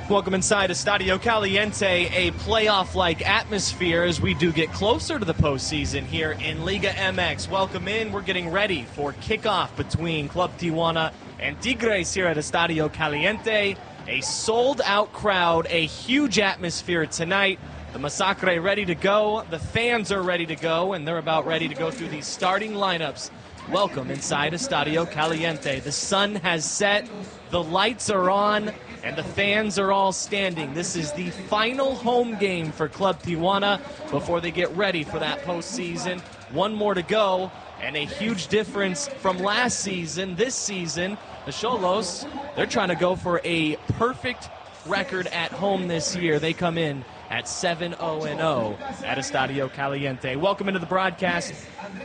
Welcome inside Estadio Caliente, a playoff-like atmosphere as we do get closer to the postseason here in Liga MX. Welcome in. We're getting ready for kickoff between Club Tijuana and Tigres here at Estadio Caliente. A sold-out crowd, a huge atmosphere tonight. The Massacre ready to go, the fans are ready to go, and they're about ready to go through these starting lineups. Welcome inside Estadio Caliente. The sun has set, the lights are on, and the fans are all standing. This is the final home game for Club Tijuana before they get ready for that postseason. One more to go, and a huge difference from last season. This season, the Xolos, they're trying to go for a perfect record at home this year. They come in at 7-0-0 at Estadio Caliente. Welcome into the broadcast.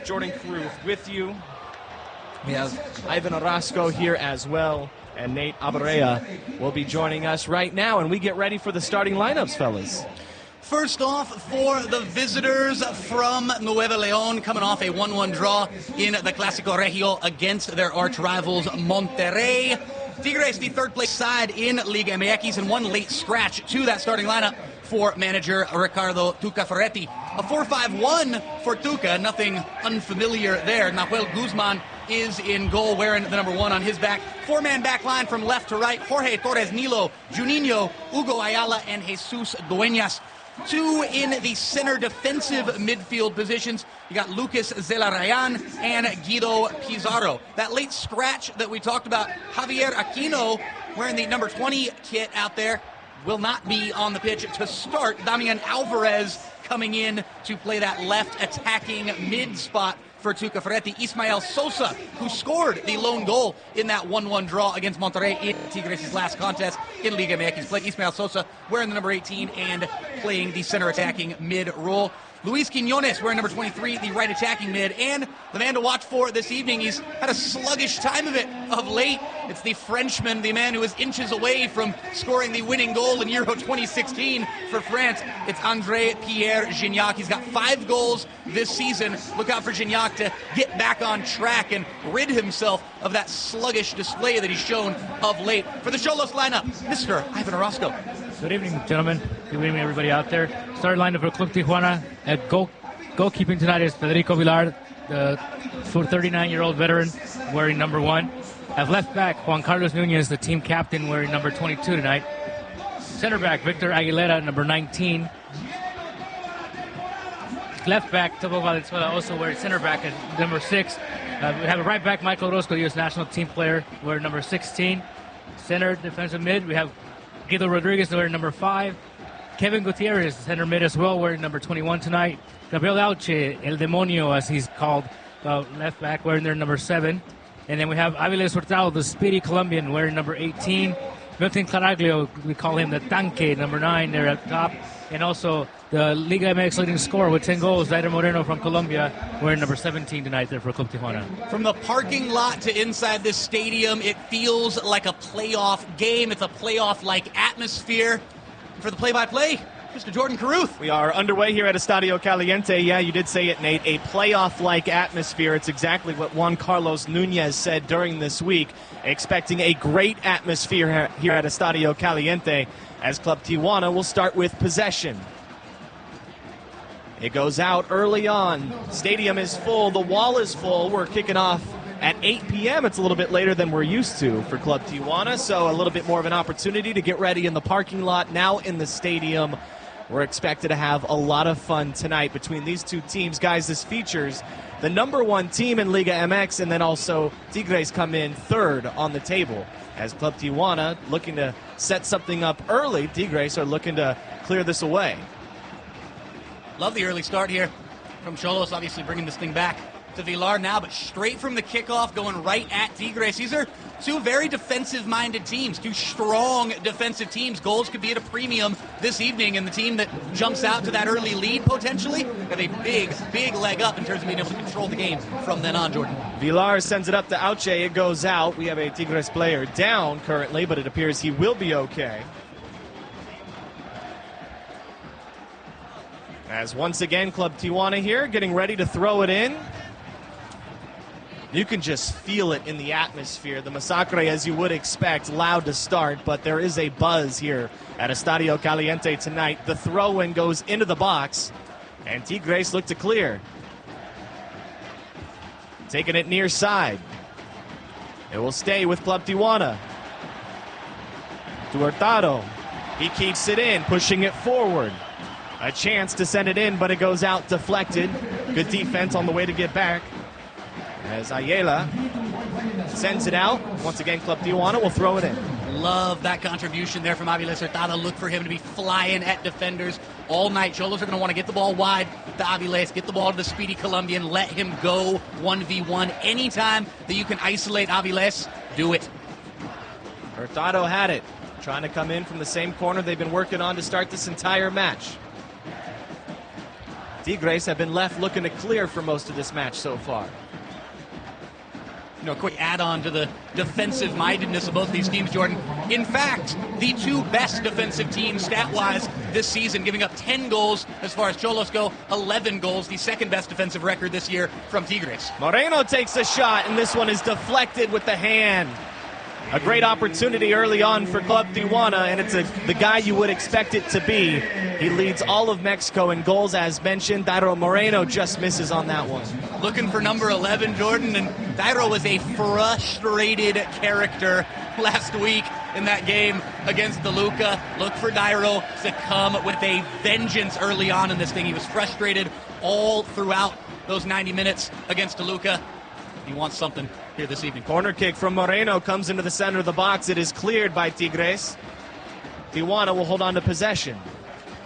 Jordan Caruth with you. We have Ivan Orozco here as well, and Nate Abaurrea will be joining us right now, and we get ready for the starting lineups, fellas. First off, for the visitors from Nuevo León, coming off a 1-1 draw in the Clásico Regio against their arch rivals Monterrey. Tigres, the third-place side in Liga MX, and one late scratch to that starting lineup for manager Ricardo Tuca Ferretti. A 4-5-1 for Tuca, nothing unfamiliar there. Nahuel Guzman is in goal, wearing the number 1 on his back. Four-man back line from left to right. Jorge Torres Nilo, Juninho, Hugo Ayala, and Jesus Dueñas. Two in the center defensive midfield positions. You got Lucas Zelarayan and Guido Pizarro. That late scratch that we talked about, Javier Aquino, wearing the number 20 kit out there, will not be on the pitch to start. Damian Alvarez coming in to play that left attacking mid spot for Tuca Ferretti. Ismael Sosa, who scored the lone goal in that 1-1 draw against Monterrey in Tigres' last contest in Liga MX. Playing Ismael Sosa wearing the number 18 and playing the center attacking mid role. Luis Quiñones wearing number 23, the right attacking mid, and the man to watch for this evening. He's had a sluggish time of it of late. It's the Frenchman, the man who is inches away from scoring the winning goal in Euro 2016 for France. It's André-Pierre Gignac. He's got 5 goals this season. Look out for Gignac to get back on track and rid himself of that sluggish display that he's shown of late. For the Xolos lineup, Mr. Ivan Orozco. Good evening, gentlemen. Good evening, everybody out there. Starting lineup for Club Tijuana. At goalkeeping tonight is Federico Villar, the 39-year-old veteran, wearing number 1. At left back, Juan Carlos Nunez, the team captain, wearing number 22 tonight. Center back, Victor Aguilera, number 19. Left back, Topo Valenzuela, also wearing center back at number 6. We have a right back, Michael Orozco, U.S. national team player, wearing number 16. Center defensive mid, we have Guido Rodriguez, wearing number 5. Kevin Gutierrez, center mid as well, wearing number 21 tonight. Gabriel Auche, El Demonio, as he's called, left back, wearing their number 7. And then we have Aviles Hurtado, the speedy Colombian, wearing number 18. Milton Caraglio, we call him the Tanque, number 9 there at top. And also the Liga MX leading scorer with 10 goals, Dairo Moreno from Colombia, wearing number 17 tonight there for Club Tijuana. From the parking lot to inside this stadium, it feels like a playoff game. It's a playoff-like atmosphere. For the play-by-play, Mr. Jordan Caruth. We are underway here at Estadio Caliente. Yeah, you did say it, Nate. A playoff-like atmosphere. It's exactly what Juan Carlos Nunez said during this week, expecting a great atmosphere here at Estadio Caliente as Club Tijuana will start with possession. It goes out early on. Stadium is full. The wall is full. We're kicking off at 8 p.m. It's a little bit later than we're used to for Club Tijuana, so a little bit more of an opportunity to get ready in the parking lot. Now in the stadium, we're expected to have a lot of fun tonight between these two teams. Guys, this features the number 1 team in Liga MX, and then also Tigres come in third on the table. As Club Tijuana looking to set something up early, Tigres are looking to clear this away. Love the early start here from Xolos, obviously bringing this thing back to Villar now, but straight from the kickoff going right at Tigres. These are two very defensive-minded teams, two strong defensive teams. Goals could be at a premium this evening, and the team that jumps out to that early lead potentially have a big leg up in terms of being able to control the game from then on, Jordan. Villar sends it up to Auche. It goes out. We have a Tigres player down currently, but it appears he will be okay. As once again, Club Tijuana here getting ready to throw it in. You can just feel it in the atmosphere. The Masacre, as you would expect, loud to start, but there is a buzz here at Estadio Caliente tonight. The throw-in goes into the box, and Tigres look to clear. Taking it near side. It will stay with Club Tijuana. To Hurtado. He keeps it in, pushing it forward. A chance to send it in, but it goes out deflected. Good defense on the way to get back. As Ayala sends it out. Once again, Club Tijuana will throw it in. Love that contribution there from Aviles Hurtado. Look for him to be flying at defenders all night. Xolos are going to want to get the ball wide to Aviles, get the ball to the speedy Colombian, let him go 1v1. Anytime that you can isolate Aviles, do it. Hurtado had it. Trying to come in from the same corner they've been working on to start this entire match. Tigres have been left looking to clear for most of this match so far. A quick add-on to the defensive-mindedness of both these teams, Jordan. In fact, the two best defensive teams stat-wise this season, giving up 10 goals as far as Xolos go, 11 goals, the second-best defensive record this year from Tigres. Moreno takes a shot, and this one is deflected with the hand. A great opportunity early on for Club Tijuana, and it's the guy you would expect it to be. He leads all of Mexico in goals, as mentioned. Dairo Moreno just misses on that one. Looking for number 11, Jordan, and Dairo was a frustrated character last week in that game against Toluca. Look for Dairo to come with a vengeance early on in this thing. He was frustrated all throughout those 90 minutes against Toluca. He wants something here this evening. Corner kick from Moreno comes into the center of the box. It is cleared by Tigres. Tijuana will hold on to possession.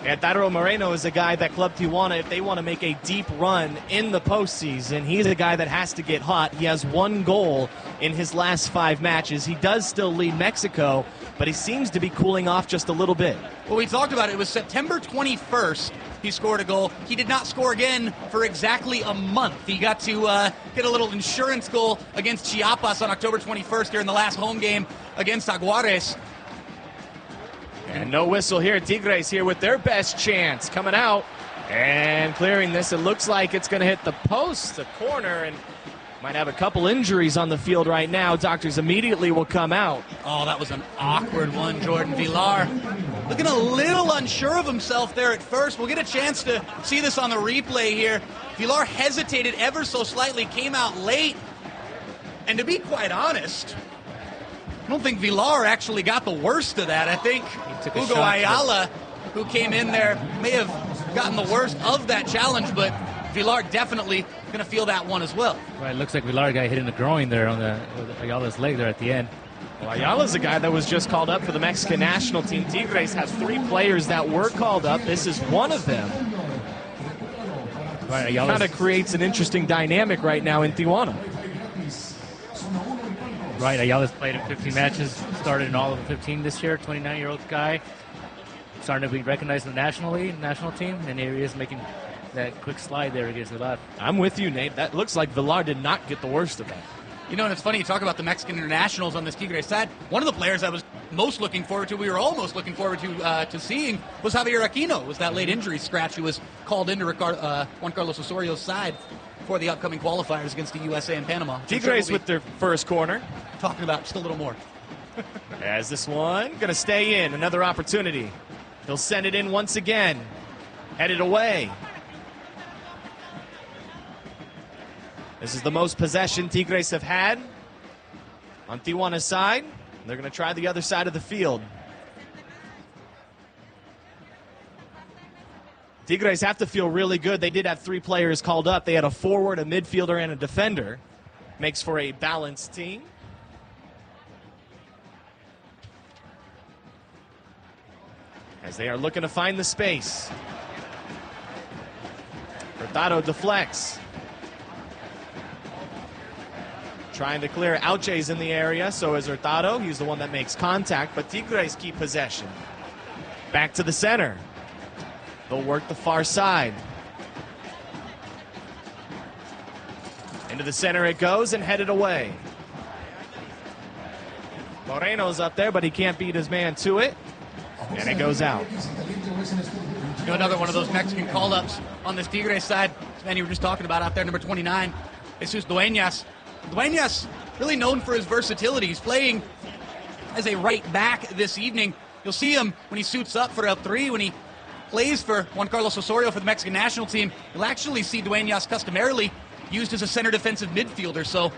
And Dairo Moreno is a guy that Club Tijuana, if they want to make a deep run in the postseason, he's a guy that has to get hot. He has 1 goal in his last 5 matches. He does still lead Mexico, but he seems to be cooling off just a little bit. Well, we talked about it. It was September 21st. He scored a goal. He did not score again for exactly a month. He got to get a little insurance goal against Chiapas on October 21st during the last home game against Aguares. And no whistle here. Tigres here with their best chance coming out and clearing this. It looks like it's going to hit the post, the corner, and might have a couple injuries on the field right now. Doctors immediately will come out. Oh, that was an awkward one, Jordan. Villar looking a little unsure of himself there at first. We'll get a chance to see this on the replay here. Villar hesitated ever so slightly, came out late. And to be quite honest, I don't think Villar actually got the worst of that. I think Hugo Ayala, who came in there, may have gotten the worst of that challenge, but Villar definitely going to feel that one as well. Right, looks like Villar got hit in the groin there on Ayala's leg there at the end. Well, Ayala's a guy that was just called up for the Mexican national team. Tigres has 3 players that were called up. This is one of them. Right, kind of creates an interesting dynamic right now in Tijuana. Right, Ayala's played in 15 matches, started in all of the 15 this year, 29-year-old guy. Starting to be recognized in the national team, and here he is making that quick slide there against the left. I'm with you, Nate. That looks like Villar did not get the worst of that. You know, and it's funny, you talk about the Mexican internationals on this Tigres side. One of the players I was most looking forward to, we were almost looking forward to seeing, was Javier Aquino. It was that late injury scratch who was called into Juan Carlos Osorio's side for the upcoming qualifiers against the USA and Panama. Tigres with their first corner. Talking about just a little more. As this one going to stay in, another opportunity. He'll send it in once again. Headed away. This is the most possession Tigres have had on Tijuana's side. They're going to try the other side of the field. Tigres have to feel really good. They did have 3 players called up. They had a forward, a midfielder, and a defender. Makes for a balanced team. As they are looking to find the space. Hurtado deflects. Trying to clear. Auche's in the area, so is Hurtado. He's the one that makes contact, but Tigres keep possession. Back to the center. They'll work the far side. Into the center it goes and headed away. Moreno's up there, but he can't beat his man to it. And it goes out. You know, another one of those Mexican call-ups on this Tigres side. This man you were just talking about out there, number 29, Jesus Dueñas. Dueñas, really known for his versatility. He's playing as a right back this evening. You'll see him when he suits up for El3, when he plays for Juan Carlos Osorio for the Mexican national team. You'll actually see Dueñas customarily used as a center defensive midfielder. So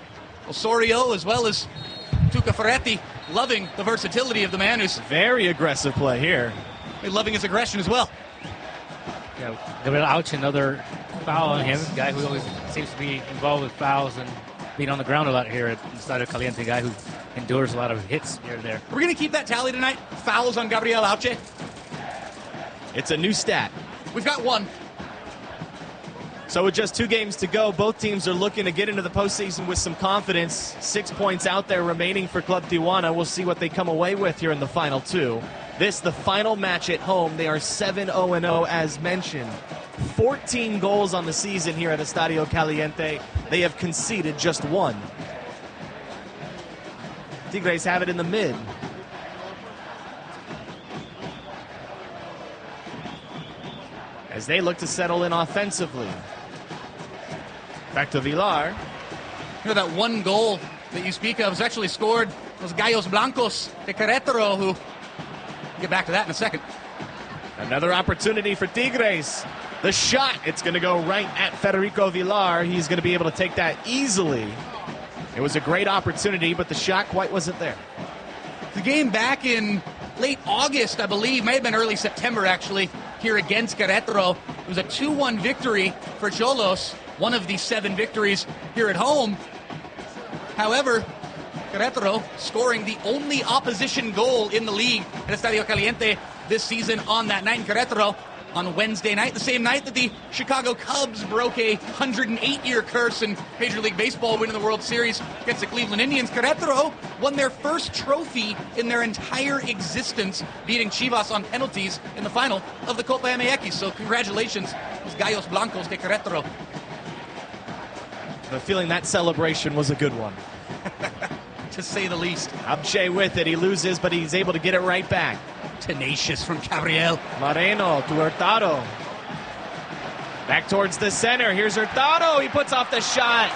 Osorio, as well as Tuca Ferretti, loving the versatility of the man who's Very aggressive play here. loving his aggression as well. Yeah, Gabriel Auche, another foul on him. Guy who always seems to be involved with fouls and being on the ground a lot here at Estadio Caliente. Guy who endures a lot of hits here and there. We're going to keep that tally tonight. Fouls on Gabriel Auche. It's a new stat. We've got one. So with just 2 games to go, both teams are looking to get into the postseason with some confidence. 6 points out there remaining for Club Tijuana. We'll see what they come away with here in the final 2. This, the final match at home. They are 7-0-0 as mentioned. 14 goals on the season here at Estadio Caliente. They have conceded just 1. Tigres have it in the mid. As they look to settle in offensively. Back to Villar. You know, that one goal that you speak of was actually scored. Those Gallos Blancos de Querétaro, who, we'll get back to that in a second. Another opportunity for Tigres. The shot, it's going to go right at Federico Villar. He's going to be able to take that easily. It was a great opportunity, but the shot quite wasn't there. The game back in late August, I believe, may have been early September actually, here against Querétaro. It was a 2-1 victory for Xolos, one of the 7 victories here at home. However, Querétaro scoring the only opposition goal in the league at Estadio Caliente this season on that night in Querétaro on Wednesday night, the same night that the Chicago Cubs broke a 108-year curse in Major League Baseball, winning the World Series against the Cleveland Indians. Querétaro won their first trophy in their entire existence, beating Chivas on penalties in the final of the Copa MX. So congratulations, los Gallos Blancos de Querétaro. I have a feeling that celebration was a good one. To say the least. Abche with it. He loses, but he's able to get it right back. Tenacious from Gabriel. Moreno to Hurtado. Back towards the center. Here's Hurtado. He puts off the shot.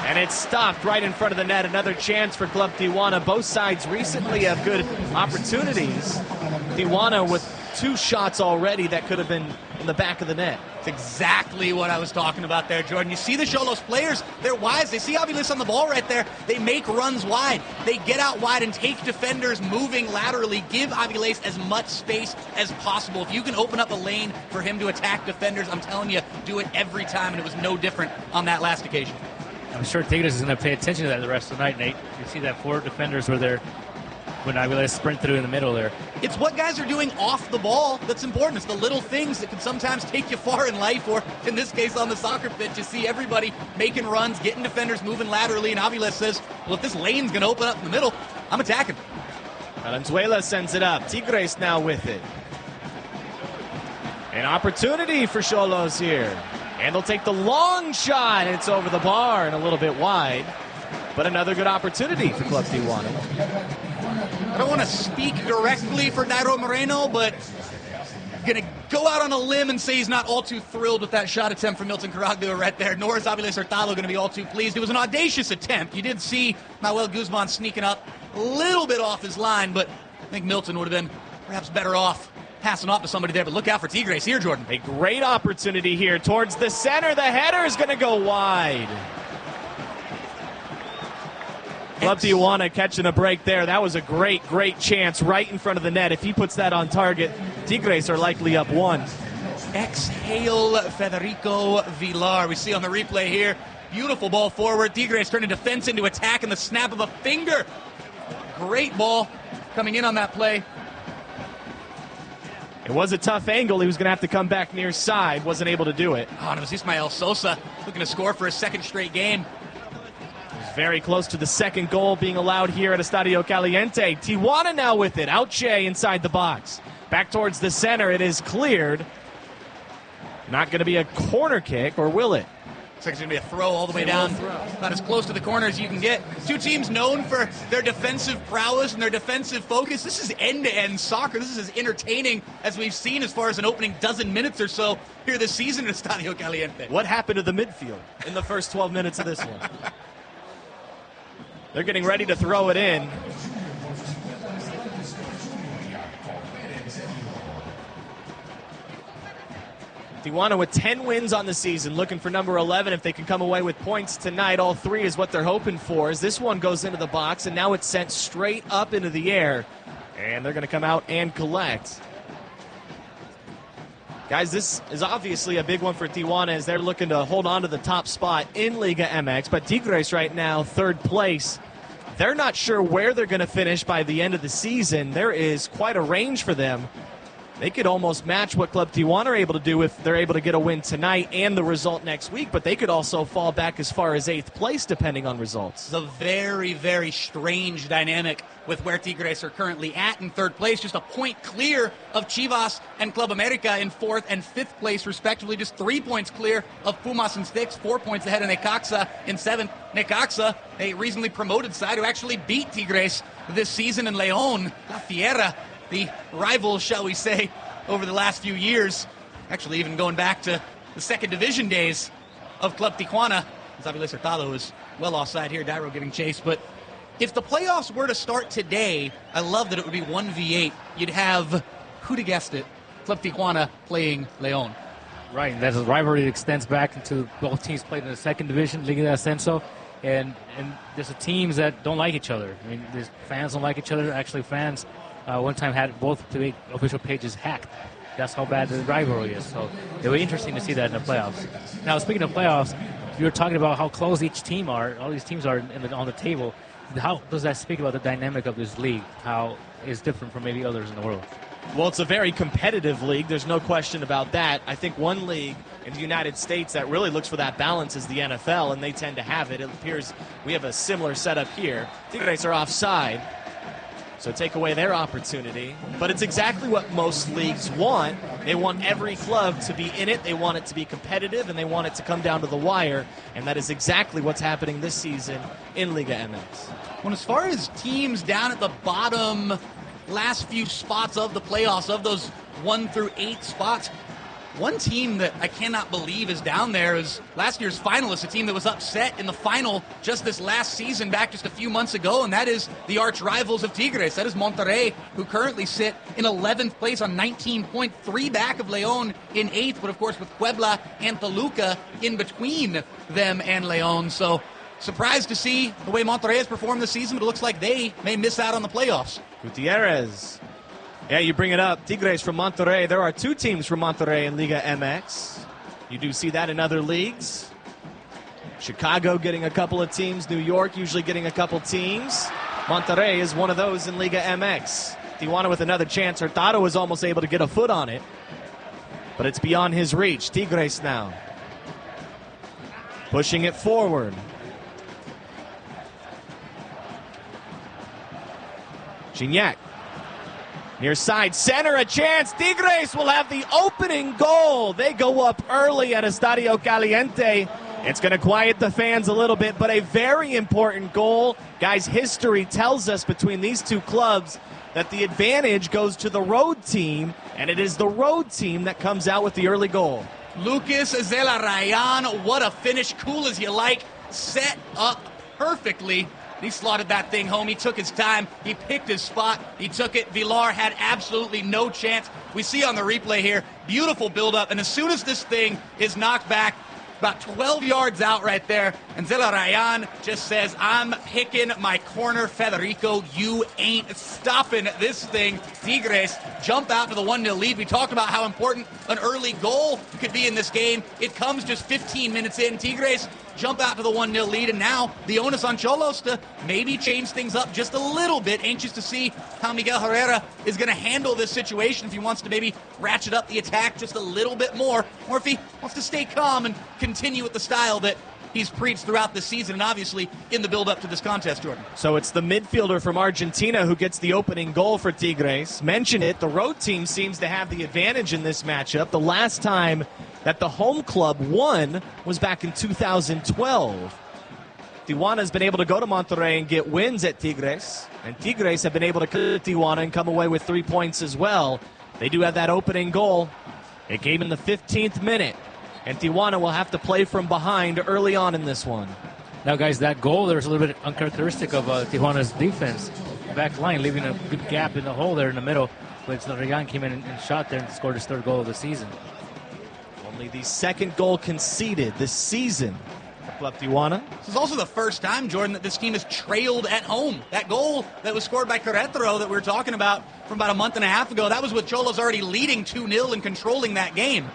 And it's stopped right in front of the net. Another chance for Club Tijuana. Both sides recently have good opportunities. Tijuana with 2 shots already that could have been in the back of the net. It's exactly what I was talking about there, Jordan. You see the Xolos players, they're wise. They see Aviles on the ball right there. They make runs wide. They get out wide and take defenders moving laterally. Give Aviles as much space as possible. If you can open up a lane for him to attack defenders, I'm telling you, do it every time, and it was no different on that last occasion. I'm sure Tigres is going to pay attention to that the rest of the night, Nate. You see that 4 defenders were there when Aviles sprint through in the middle there. It's what guys are doing off the ball that's important. It's the little things that can sometimes take you far in life, or in this case on the soccer pitch. You see everybody making runs, getting defenders moving laterally, and Aviles says, well, if this lane's going to open up in the middle, I'm attacking. Valenzuela sends it up. Tigres now with it. An opportunity for Xolos here. And they'll take the long shot, and it's over the bar and a little bit wide. But another good opportunity for Club Tijuana. I don't want to speak directly for Dairo Moreno, but I'm going to go out on a limb and say he's not all too thrilled with that shot attempt from Milton Caraglio right there, nor is Aviles Hurtado going to be all too pleased. It was an audacious attempt. You did see Manuel Guzman sneaking up a little bit off his line, but I think Milton would have been perhaps better off passing off to somebody there. But look out for Tigres here, Jordan. A great opportunity here towards the center. The header is going to go wide. Club Tijuana catching a break there. That was a great, great chance right in front of the net. If he puts that on target, Tigres are likely up 1. Exhale Federico Villar. We see on the replay here. Beautiful ball forward. Tigres turning defense into attack in the snap of a finger. Great ball coming in on that play. It was a tough angle. He was going to have to come back near side. Wasn't able to do it. Oh, and it was Ismael Sosa looking to score for his 2nd straight game. Very close to the 2nd goal being allowed here at Estadio Caliente. Tijuana now with it. Auche inside the box. Back towards the center. It is cleared. Not going to be a corner kick, or will it? Looks like it's going to be a throw all the way down. About as close to the corner as you can get. 2 teams known for their defensive prowess and their defensive focus. This is end-to-end soccer. This is as entertaining as we've seen as far as an opening dozen minutes or so here this season at Estadio Caliente. What happened to the midfield in the first 12 minutes of this one? They're getting ready to throw it in. Tijuana with 10 wins on the season, looking for number 11. If they can come away with points tonight, all three is what they're hoping for. As this one goes into the box, and now it's sent straight up into the air. And they're going to come out and collect. Guys, this is obviously a big one for Tijuana as they're looking to hold on to the top spot in Liga MX. But Tigres right now, third place. They're not sure where they're going to finish by the end of the season. There is quite a range for them. They could almost match what Club Tijuana are able to do if they're able to get a win tonight and the result next week, but they could also fall back as far as 8th place depending on results. It's a very, very strange dynamic with where Tigres are currently at in third place, just a point clear of Chivas and Club America in 4th and 5th place, respectively, just 3 points clear of Pumas in 6th, 4 points ahead of Necaxa in 7th. Necaxa, a recently promoted side who actually beat Tigres this season in León, La Fiera, the rivals, shall we say, over the last few years, actually even going back to the second division days of Club Tijuana. Aviles Hurtado is well offside here, Dairo giving chase. But if the playoffs were to start today, I love that it would be 1v8. You'd have, who'd have guessed it, Club Tijuana playing León. Right, and that rivalry extends back into both teams played in the second division, Liga de Ascenso, and there's teams that don't like each other. I mean, there's fans don't like each other. Actually, fans one time had both the official pages hacked. That's how bad the rivalry is. So it'll be interesting to see that in the playoffs. Now, speaking of playoffs, you were talking about how close each team are. All these teams are on the table. How does that speak about the dynamic of this league? How it's different from maybe others in the world? Well, it's a very competitive league. There's no question about that. I think one league in the United States that really looks for that balance is the NFL, and they tend to have it. It appears we have a similar setup here. Tigres are offside, so take away their opportunity. But it's exactly what most leagues want. They want every club to be in it. They want it to be competitive, and they want it to come down to the wire. And that is exactly what's happening this season in Liga MX. Well, as far as teams down at the bottom, last few spots of the playoffs, of those 1 through 8 spots, one team that I cannot believe is down there is last year's finalist, a team that was upset in the final just this last season, back just a few months ago, and that is the arch rivals of Tigres. That is Monterrey, who currently sit in 11th place on 19.3 back of León in 8th, but of course with Puebla and Toluca in between them and León. So surprised to see the way Monterrey has performed this season, but it looks like they may miss out on the playoffs. Gutierrez. Yeah, you bring it up. Tigres from Monterrey. There are 2 teams from Monterrey in Liga MX. You do see that in other leagues. Chicago getting a couple of teams. New York usually getting a couple teams. Monterrey is one of those in Liga MX. Tijuana with another chance. Hurtado was almost able to get a foot on it, but it's beyond his reach. Tigres now pushing it forward. Gignac. Near side center, a chance. Tigres will have the opening goal. They go up early at Estadio Caliente. It's going to quiet the fans a little bit, but a very important goal. Guys, history tells us between these two clubs that the advantage goes to the road team, and it is the road team that comes out with the early goal. Lucas Zelarayan, what a finish. Cool as you like. Set up perfectly. He slotted that thing home. He took his time. He picked his spot. He took it. Villar had absolutely no chance. We see on the replay here, beautiful buildup. And as soon as this thing is knocked back, about 12 yards out right there, and Zelarayan just says, I'm picking my corner, Federico. You ain't stopping this thing. Tigres jump out to the 1-0 lead. We talked about how important an early goal could be in this game. It comes just 15 minutes in. Tigres jump out to the 1-0 lead, and now the onus on Xolos to maybe change things up just a little bit. Anxious to see how Miguel Herrera is going to handle this situation, if he wants to maybe ratchet up the attack just a little bit more, or if he wants to stay calm and continue with the style that he's preached throughout the season, and obviously in the build-up to this contest, Jordan. So it's the midfielder from Argentina who gets the opening goal for Tigres. Mention it, the road team seems to have the advantage in this matchup. The last time that the home club won was back in 2012. Tijuana has been able to go to Monterrey and get wins at Tigres, and Tigres have been able to come to Tijuana and come away with 3 points as well. They do have that opening goal. It came in the 15th minute, and Tijuana will have to play from behind early on in this one. Now, guys, that goal there is a little bit uncharacteristic of Tijuana's defense. Back line, leaving a good gap in the hole there in the middle. But Regan came in and shot there and scored his third goal of the season. Only the second goal conceded this season for Club Tijuana. This is also the first time, Jordan, that this team has trailed at home. That goal that was scored by Querétaro that we were talking about from about a month and a half ago, that was with Xolos already leading 2-0 and controlling that game.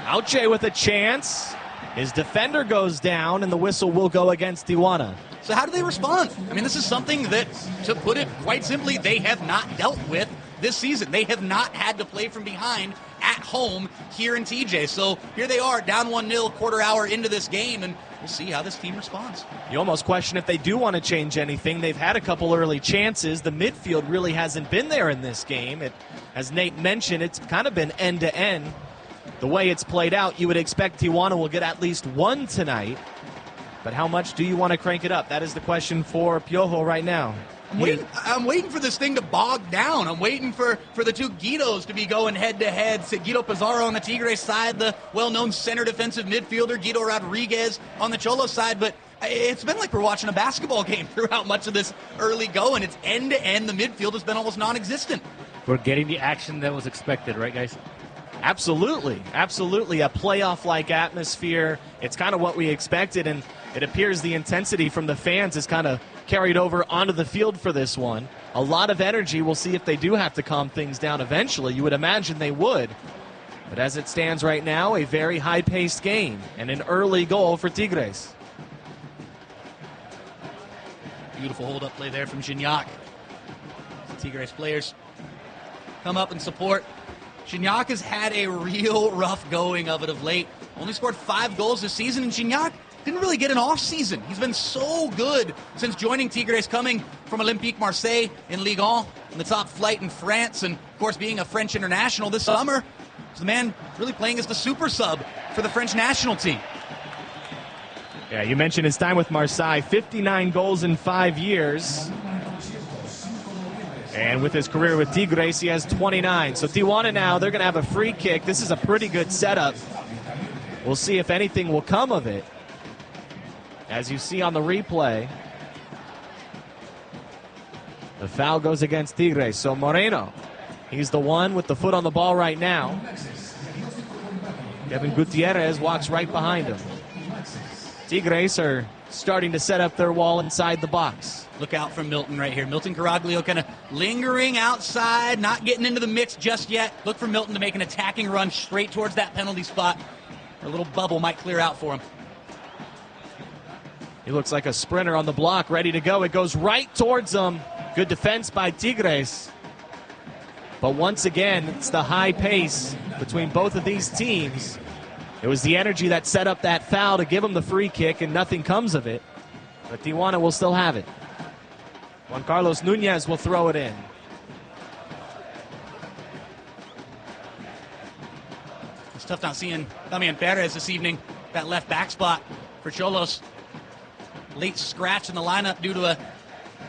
Auche with a chance. His defender goes down, and the whistle will go against Tijuana. So how do they respond? I mean, this is something that, to put it quite simply, they have not dealt with this season. They have not had to play from behind at home here in TJ. So here they are, down 1-0, quarter hour into this game, and we'll see how this team responds. You almost question if they do want to change anything. They've had a couple early chances. The midfield really hasn't been there in this game. As Nate mentioned, it's kind of been end-to-end. The way it's played out, you would expect Tijuana will get at least one tonight. But how much do you want to crank it up? That is the question for Piojo right now. I'm waiting for this thing to bog down. I'm waiting for the two Guidos to be going head-to-head. Guido Pizarro on the Tigres side, the well-known center defensive midfielder, Guido Rodriguez on the Xolos side. But it's been like we're watching a basketball game throughout much of this early go, and it's end-to-end. The midfield has been almost non-existent. We're getting the action that was expected, right, guys? Absolutely. Absolutely. A playoff-like atmosphere. It's kind of what we expected, and it appears the intensity from the fans is kind of carried over onto the field for this one. A lot of energy. We'll see if they do have to calm things down eventually. You would imagine they would. But as it stands right now, a very high-paced game and an early goal for Tigres. Beautiful hold-up play there from Gignac. Tigres players come up and support. Gignac has had a real rough going of it of late. Only scored 5 goals this season, and Gignac didn't really get an off season. He's been so good since joining Tigres, coming from Olympique Marseille in Ligue 1, in the top flight in France, and of course being a French international this summer. So the man really playing as the super sub for the French national team. Yeah, you mentioned his time with Marseille, 59 goals in 5 years. And with his career with Tigres, he has 29. So Tijuana now, they're going to have a free kick. This is a pretty good setup. We'll see if anything will come of it. As you see on the replay, the foul goes against Tigres. So Moreno, he's the one with the foot on the ball right now. Kevin Gutierrez walks right behind him. Tigres are starting to set up their wall inside the box. Look out for Milton right here. Milton Caraglio kind of lingering outside, not getting into the mix just yet. Look for Milton to make an attacking run straight towards that penalty spot. A little bubble might clear out for him. He looks like a sprinter on the block, ready to go. It goes right towards him. Good defense by Tigres. But once again, it's the high pace between both of these teams. It was the energy that set up that foul to give him the free kick, and nothing comes of it. But Tijuana will still have it. Juan Carlos Nunez will throw it in. It's tough not seeing Damian Perez this evening, that left back spot for Xolos. Late scratch in the lineup due to an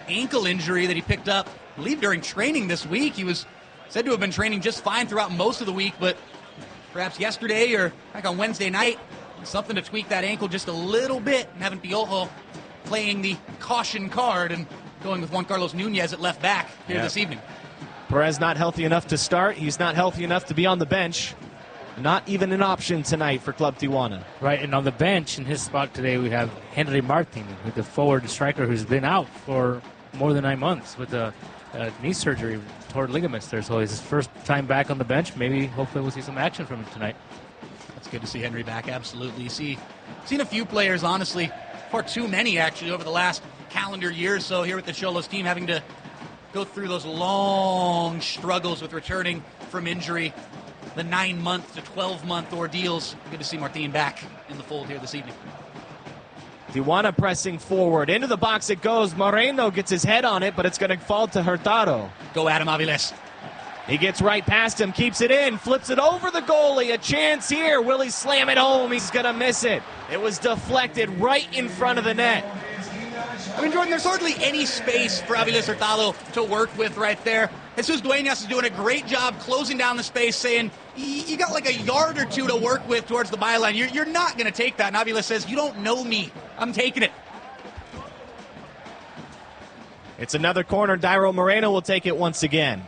ankle injury that he picked up, I believe, during training this week. He was said to have been training just fine throughout most of the week, but perhaps yesterday or back on Wednesday night, something to tweak that ankle just a little bit, and having Piojo playing the caution card and going with Juan Carlos Nunez at left back here this evening. Perez not healthy enough to start. He's not healthy enough to be on the bench. Not even an option tonight for Club Tijuana. Right, and on the bench in his spot today, we have Henry Martin, with the forward striker who's been out for more than 9 months with a knee surgery, torn ligaments there. So it's his first time back on the bench. Maybe, hopefully, we'll see some action from him tonight. It's good to see Henry back, absolutely. You see, seen a few players, honestly, far too many, actually, over the last calendar year or so here with the Xolos team, having to go through those long struggles with returning from injury, the 9-month to 12-month ordeals. Good to see Martin back in the fold here this evening. Tijuana pressing forward. Into the box it goes. Moreno gets his head on it, but it's going to fall to Hurtado. Go Adam Aviles. He gets right past him, keeps it in, flips it over the goalie. A chance here. Will he slam it home? He's going to miss it. It was deflected right in front of the net. I mean, Jordan, there's hardly any space for Aviles Hurtado to work with right there. Jesus Dueñas is doing a great job closing down the space, saying, you got like a yard or two to work with towards the byline. You're not going to take that. And Aviles says, you don't know me. I'm taking it. It's another corner. Dairo Moreno will take it once again.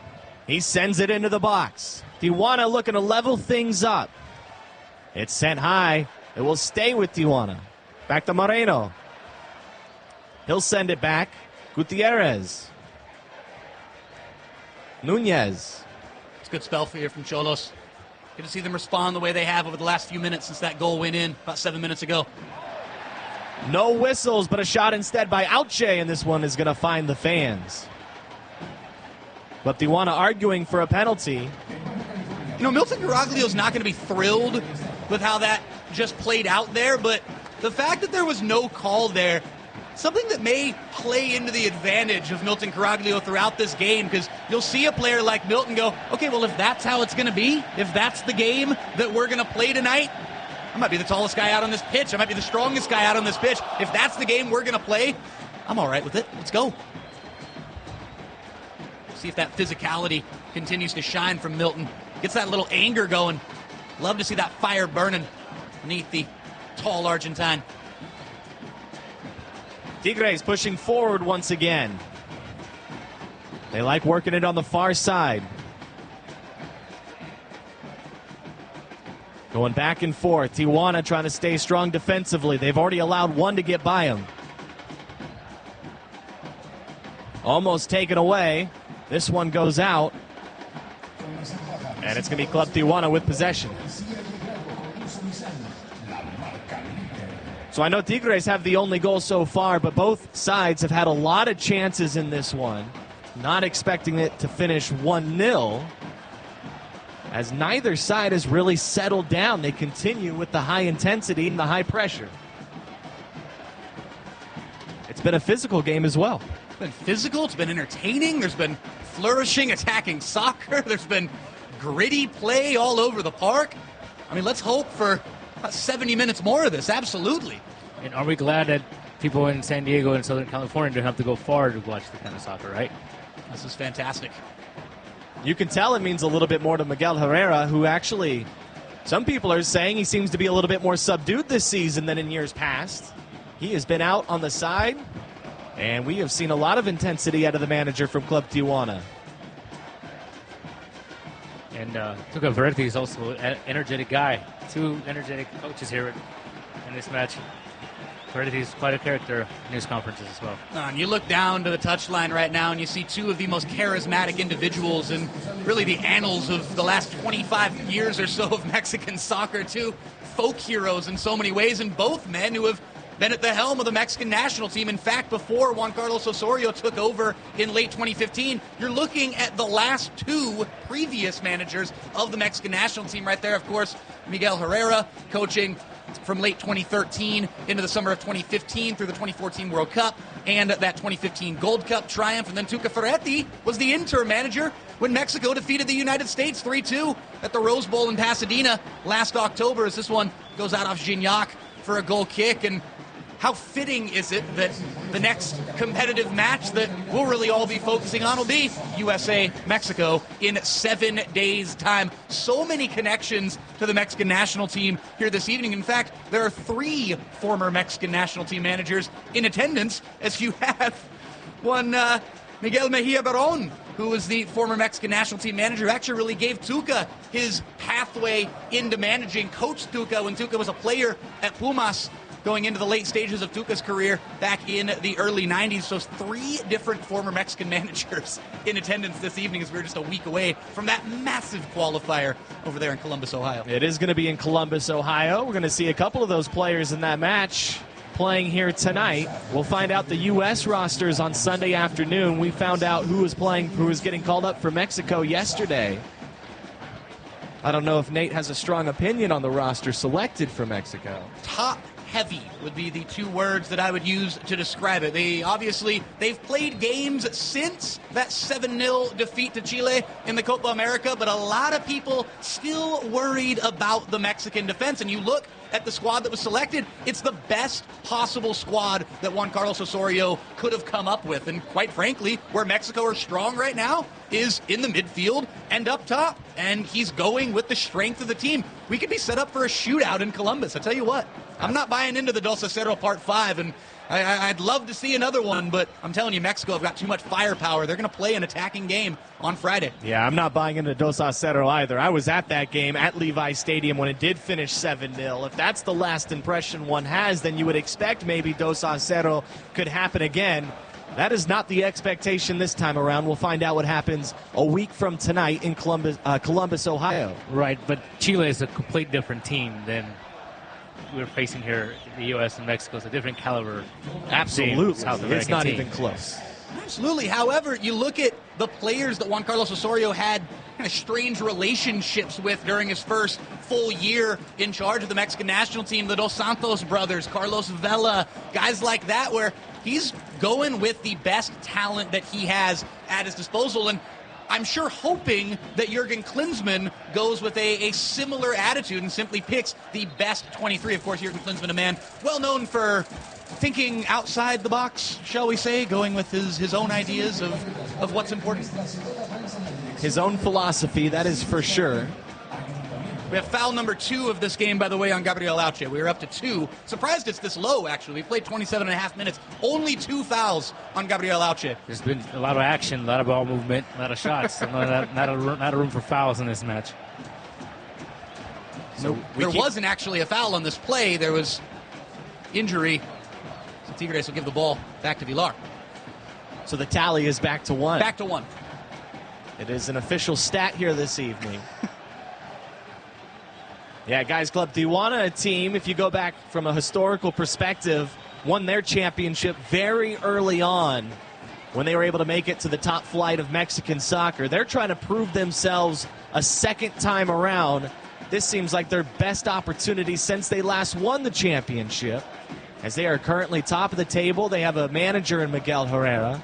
He sends it into the box. Tijuana looking to level things up. It's sent high. It will stay with Tijuana. Back to Moreno. He'll send it back. Gutierrez. Nunez. It's a good spell for you from Xolos. Good to see them respond the way they have over the last few minutes since that goal went in about 7 minutes ago. No whistles, but a shot instead by Auche, and this one is going to find the fans. But Tijuana arguing for a penalty. You know, Milton Caraglio's not going to be thrilled with how that just played out there, but the fact that there was no call there, something that may play into the advantage of Milton Caraglio throughout this game, because you'll see a player like Milton go, okay, well, if that's how it's going to be, if that's the game that we're going to play tonight, I might be the tallest guy out on this pitch. I might be the strongest guy out on this pitch. If that's the game we're going to play, I'm all right with it. Let's go. See if that physicality continues to shine from Milton. Gets that little anger going. Love to see that fire burning beneath the tall Argentine. Tigres pushing forward once again. They like working it on the far side. Going back and forth. Tijuana trying to stay strong defensively. They've already allowed one to get by them. Almost taken away. This one goes out. And it's going to be Club Tijuana with possession. So I know Tigres have the only goal so far, but both sides have had a lot of chances in this one. Not expecting it to finish 1-0. As neither side has really settled down. They continue with the high intensity and the high pressure. It's been a physical game as well. It's been physical. It's been entertaining. There's been flourishing, attacking soccer. There's been gritty play all over the park. I mean, let's hope for about 70 minutes more of this. Absolutely. And are we glad that people in San Diego and Southern California don't have to go far to watch the kind of soccer, right? This is fantastic. You can tell it means a little bit more to Miguel Herrera, who actually, some people are saying he seems to be a little bit more subdued this season than in years past. He has been out on the side, and we have seen a lot of intensity out of the manager from Club Tijuana. And Tuca Ferretti is also an energetic guy. Two energetic coaches here in this match. Ferretti is quite a character in news conferences as well. And you look down to the touchline right now and you see two of the most charismatic individuals in really the annals of the last 25 years or so of Mexican soccer. Two folk heroes in so many ways, and both men who have been at the helm of the Mexican national team. In fact, before Juan Carlos Osorio took over in late 2015, you're looking at the last two previous managers of the Mexican national team right there. Of course, Miguel Herrera coaching from late 2013 into the summer of 2015 through the 2014 World Cup and that 2015 Gold Cup triumph. And then Tuca Ferretti was the interim manager when Mexico defeated the United States 3-2 at the Rose Bowl in Pasadena last October, as this one goes out off Gignac for a goal kick. And how fitting is it that the next competitive match that we'll really all be focusing on will be USA-Mexico in 7 days' time. So many connections to the Mexican national team here this evening. In fact, there are 3 former Mexican national team managers in attendance, as you have one Miguel Mejia Barón, who was the former Mexican national team manager, who actually really gave Tuca his pathway into managing, coached Tuca when Tuca was a player at Pumas, going into the late stages of Tuca's career back in the early 90s. So 3 different former Mexican managers in attendance this evening, as we're just a week away from that massive qualifier over there in Columbus, Ohio. It is going to be in Columbus, Ohio. We're going to see a couple of those players in that match playing here tonight. We'll find out the U.S. rosters on Sunday afternoon. We found out who was playing, who was getting called up for Mexico yesterday. I don't know if Nate has a strong opinion on the roster selected for Mexico. Top heavy would be the 2 words that I would use to describe it. They've played games since that 7-0 defeat to Chile in the Copa America, but a lot of people still worried about the Mexican defense. And you look at the squad that was selected, it's the best possible squad that Juan Carlos Osorio could have come up with. And quite frankly, where Mexico are strong right now is in the midfield and up top. And he's going with the strength of the team. We could be set up for a shootout in Columbus. I tell you what, I'm not buying into the 2-0 Part 5 and I'd love to see another one, but I'm telling you, Mexico have got too much firepower. They're going to play an attacking game on Friday. Yeah, I'm not buying into Dos a 0 either. I was at that game at Levi Stadium when it did finish 7-0. If that's the last impression one has, then you would expect maybe Dos a 0 could happen again. That is not the expectation this time around. We'll find out what happens a week from tonight in Columbus, Ohio. Right, but Chile is a complete different team than we're facing here in the U.S. and Mexico. It's a different caliber. Absolutely. South American It's not team. even close. Absolutely. However, you look at the players that Juan Carlos Osorio had kind of strange relationships with during his first full year in charge of the Mexican national team, the Dos Santos brothers, Carlos Vela, guys like that, where he's going with the best talent that he has at his disposal. And I'm sure hoping that Jurgen Klinsmann goes with a similar attitude and simply picks the best 23. Of course, Jurgen Klinsmann, a man well known for thinking outside the box, shall we say, going with his own ideas of what's important. His own philosophy, that is for sure. We have foul number 2 of this game, by the way, on Gabriel Auche. We were up to 2. Surprised it's this low, actually. We played 27 and a half minutes. Only 2 fouls on Gabriel Auche. There's been a lot of action, a lot of ball movement, a lot of shots. So not a room for fouls in this match. So there wasn't actually a foul on this play. There was injury. So Tigres will give the ball back to Villar. So the tally is back to 1. Back to 1. It is an official stat here this evening. Yeah, Guys Club Tijuana, a team, if you go back from a historical perspective, won their championship very early on when they were able to make it to the top flight of Mexican soccer. They're trying to prove themselves a second time around. This seems like their best opportunity since they last won the championship, as they are currently top of the table. They have a manager in Miguel Herrera.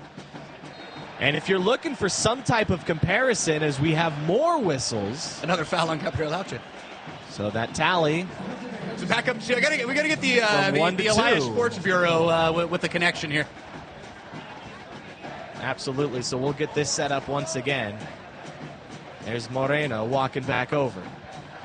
And if you're looking for some type of comparison, as we have more whistles. Another foul on Gabriel Auche. So that tally. So back up. We got to get the From the Elias Sports Bureau with the connection here. Absolutely. So we'll get this set up once again. There's Moreno walking back over.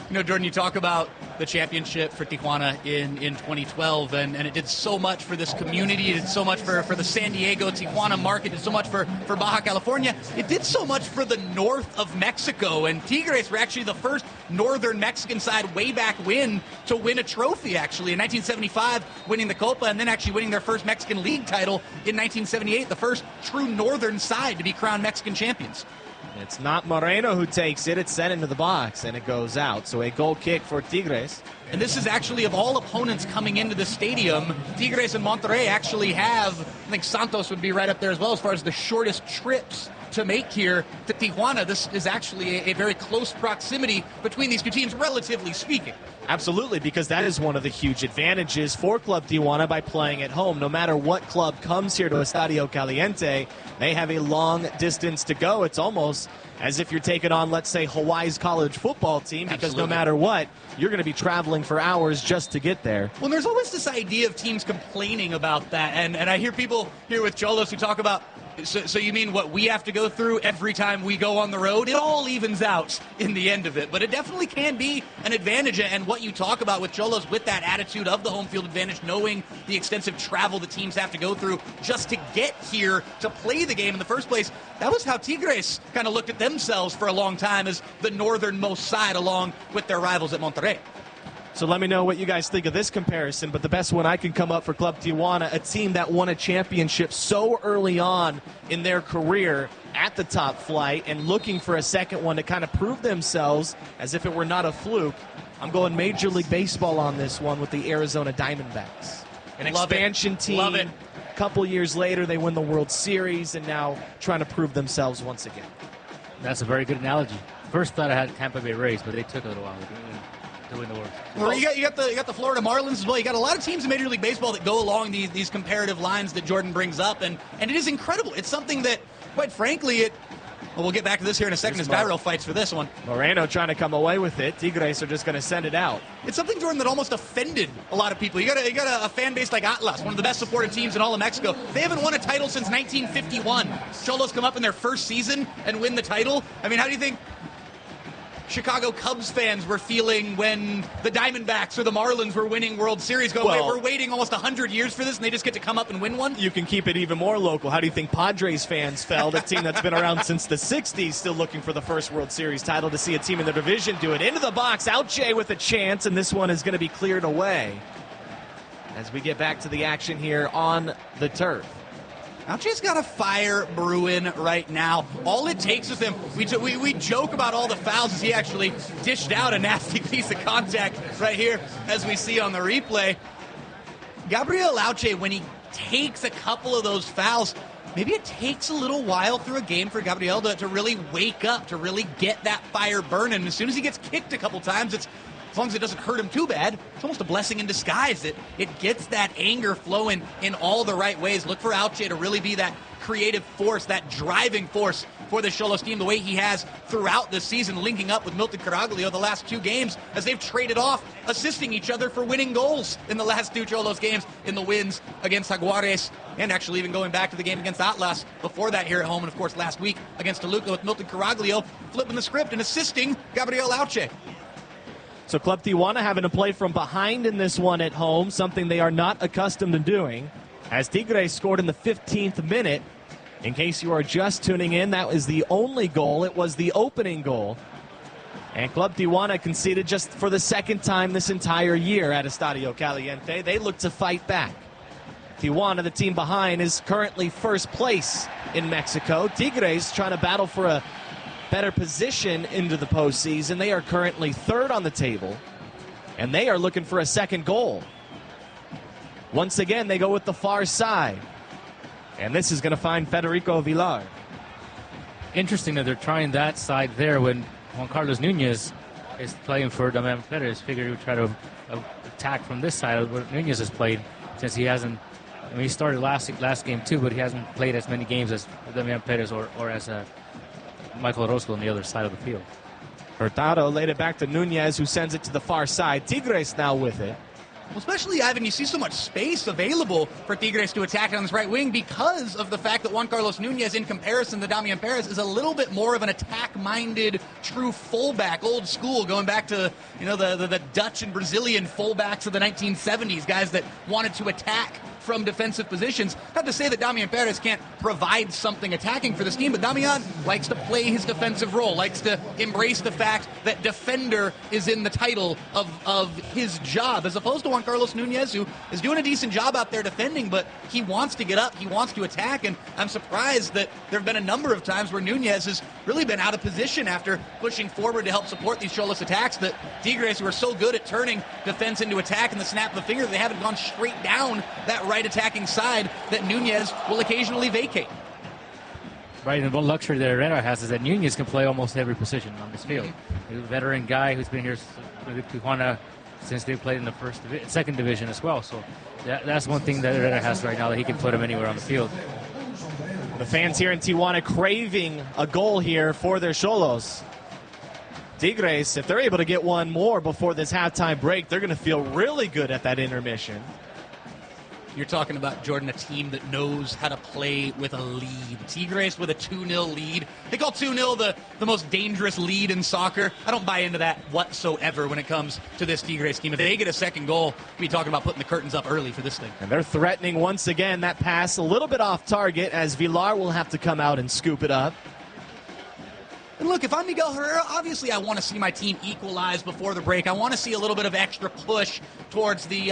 You know, Jordan, you talk about the championship for Tijuana in 2012, and it did so much for this community. It did so much for the San Diego Tijuana market. It did so much for Baja California. It did so much for the north of Mexico, and Tigres were actually the first northern Mexican side way back when to win a trophy, actually, in 1975, winning the Copa, and then actually winning their first Mexican League title in 1978, the first true northern side to be crowned Mexican champions. It's not Moreno who takes it. It's sent into the box, and it goes out. So a goal kick for Tigres. And this is actually, of all opponents coming into the stadium, Tigres and Monterrey actually have, I think Santos would be right up there as well as far as the shortest trips to make here to Tijuana. This is actually a very close proximity between these two teams, relatively speaking. Absolutely, because that is one of the huge advantages for Club Tijuana by playing at home. No matter what club comes here to Estadio Caliente, they have a long distance to go. It's almost as if you're taking on, let's say, Hawaii's college football team, because Absolutely. no matter what, you're going to be traveling for hours just to get there. Well, there's always this idea of teams complaining about that, and I hear people here with Cholos who talk about, so you mean what we have to go through every time we go on the road? It all evens out in the end of it, but it definitely can be an advantage, and what you talk about with Cholos, with that attitude of the home field advantage, knowing the extensive travel the teams have to go through just to get here to play the game in the first place, that was how Tigres kind of looked at themselves for a long time as the northernmost side along with their rivals at Monterrey. So let me know what you guys think of this comparison, but the best one I can come up for Club Tijuana, a team that won a championship so early on in their career at the top flight and looking for a second one to kind of prove themselves as if it were not a fluke. I'm going Major League Baseball on this one with the Arizona Diamondbacks. An expansion team. Love it. A couple years later, they win the World Series and now trying to prove themselves once again. That's a very good analogy. First thought I had Tampa Bay Rays, but they took a little while to win the World. Well, you got the Florida Marlins as well. You got a lot of teams in Major League Baseball that go along these comparative lines that Jordan brings up, and it is incredible. It's something that, quite frankly, we'll get back to this here in a second as Barrel fights for this one. Moreno trying to come away with it. Tigres are just going to send it out. It's something, Jordan, that almost offended a lot of people. You got a fan base like Atlas, one of the best supported teams in all of Mexico. They haven't won a title since 1951. Cholos come up in their first season and win the title. I mean, how do you think Chicago Cubs fans were feeling when the Diamondbacks or the Marlins were winning World Series. Wait, we're waiting almost 100 years for this, and they just get to come up and win one? You can keep it even more local. How do you think Padres fans felt? A team that's been around since the 60s, still looking for the first World Series title, to see a team in their division do it. Into the box, Auche with a chance, and this one is going to be cleared away as we get back to the action here on the turf. Auche's got a fire brewing right now. All it takes is him. We joke about all the fouls as he actually dished out a nasty piece of contact right here, as we see on the replay. Gabriel Auche, when he takes a couple of those fouls, maybe it takes a little while through a game for Gabriel to really wake up, to really get that fire burning. As soon as he gets kicked a couple times, as long as it doesn't hurt him too bad, it's almost a blessing in disguise. It gets that anger flowing in all the right ways. Look for Auche to really be that creative force, that driving force for the Xolos team, the way he has throughout this season, linking up with Milton Caraglio the last 2 games as they've traded off, assisting each other for winning goals in the last 2 Xolos games, in the wins against Jaguares, and actually even going back to the game against Atlas before that here at home, and of course last week against Toluca with Milton Caraglio flipping the script and assisting Gabriel Auche. So Club Tijuana having to play from behind in this one at home, something they are not accustomed to doing, as Tigres scored in the 15th minute. In case you are just tuning in, that was the only goal. It was the opening goal. And Club Tijuana conceded just for the second time this entire year at Estadio Caliente. They look to fight back. Tijuana, the team behind, is currently first place in Mexico. Tigres trying to battle for a better position into the postseason. They are currently third on the table, and they are looking for a second goal. Once again, they go with the far side, and this is going to find Federico Villar. Interesting that they're trying that side there when Juan Carlos Nunez is playing for Damian Perez. Figured he would try to attack from this side where Nunez has played, since he hasn't. I mean, he started last game too, but he hasn't played as many games as Damian Perez or as Michael Orozco on the other side of the field. Hurtado laid it back to Nunez, who sends it to the far side. Tigres now with it. Well, especially, Ivan, you see so much space available for Tigres to attack on this right wing because of the fact that Juan Carlos Nunez, in comparison to Damian Perez, is a little bit more of an attack-minded, true fullback, old school, going back to the Dutch and Brazilian fullbacks of the 1970s, guys that wanted to attack from defensive positions. Not to say that Damian Perez can't provide something attacking for this team, but Damian likes to play his defensive role, likes to embrace the fact that defender is in the title of his job, as opposed to Juan Carlos Nunez, who is doing a decent job out there defending, but he wants to get up, he wants to attack, and I'm surprised that there have been a number of times where Nunez has really been out of position after pushing forward to help support these Xolos attacks, that Tigres, who are so good at turning defense into attack in the snap of a finger, they haven't gone straight down that right attacking side that Nunez will occasionally vacate. Right, and one luxury that Herrera has is that Nunez can play almost every position on this field. He's a veteran guy who's been here with Tijuana since they played in the second division as well. So that's one thing that Herrera has right now, that he can put him anywhere on the field. The fans here in Tijuana craving a goal here for their Xolos. Tigres, if they're able to get one more before this halftime break, they're going to feel really good at that intermission. You're talking about, Jordan, a team that knows how to play with a lead. Tigres with a 2-0 lead. They call 2-0 the most dangerous lead in soccer. I don't buy into that whatsoever when it comes to this Tigres team. If they get a second goal, we'll be talking about putting the curtains up early for this thing. And they're threatening once again. That pass a little bit off target, as Villar will have to come out and scoop it up. And look, if I'm Miguel Herrera, obviously I want to see my team equalize before the break. I want to see a little bit of extra push towards the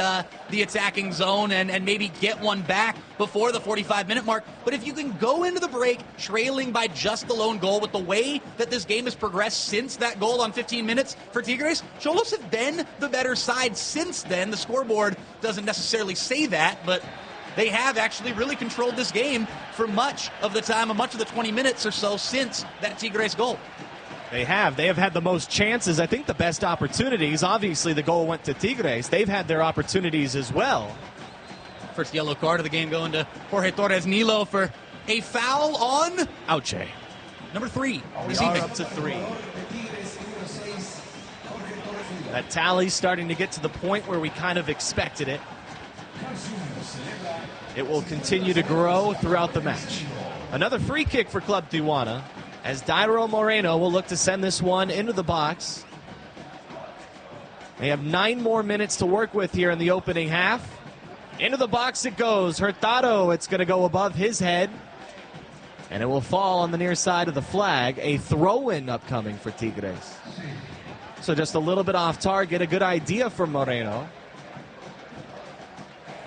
attacking zone and maybe get one back before the 45-minute mark. But if you can go into the break trailing by just the lone goal, with the way that this game has progressed since that goal on 15 minutes for Tigres, Xolos have been the better side since then. The scoreboard doesn't necessarily say that, but they have actually really controlled this game for much of the time, much of the 20 minutes or so since that Tigres goal. They have had the most chances, I think the best opportunities. Obviously, the goal went to Tigres. They've had their opportunities as well. First yellow card of the game going to Jorge Torres Nilo for a foul on Auche. Number 3. We are up to 3. That tally's starting to get to the point where we kind of expected it. It will continue to grow throughout the match. Another free kick for Club Tijuana. as Dairo Moreno will look to send this one into the box. They have 9 more minutes to work with here in the opening half. Into the box it goes. Hurtado, it's going to go above his head. And it will fall on the near side of the flag. A throw-in upcoming for Tigres. So just a little bit off target. A good idea for Moreno.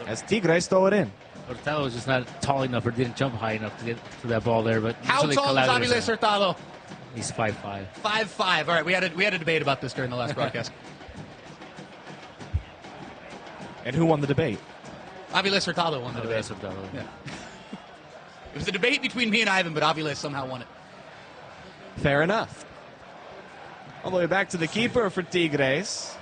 As Tigres throw it in. Hurtado was just not tall enough or didn't jump high enough to get to that ball there. But How tall is Aviles Hurtado? He's 5'5". 5'5". All right, we had a debate about this during the last broadcast. And who won the debate? Aviles Hurtado won the debate. Yeah. It was a debate between me and Ivan, but Aviles somehow won it. Fair enough. All the way back to the keeper for Tigres.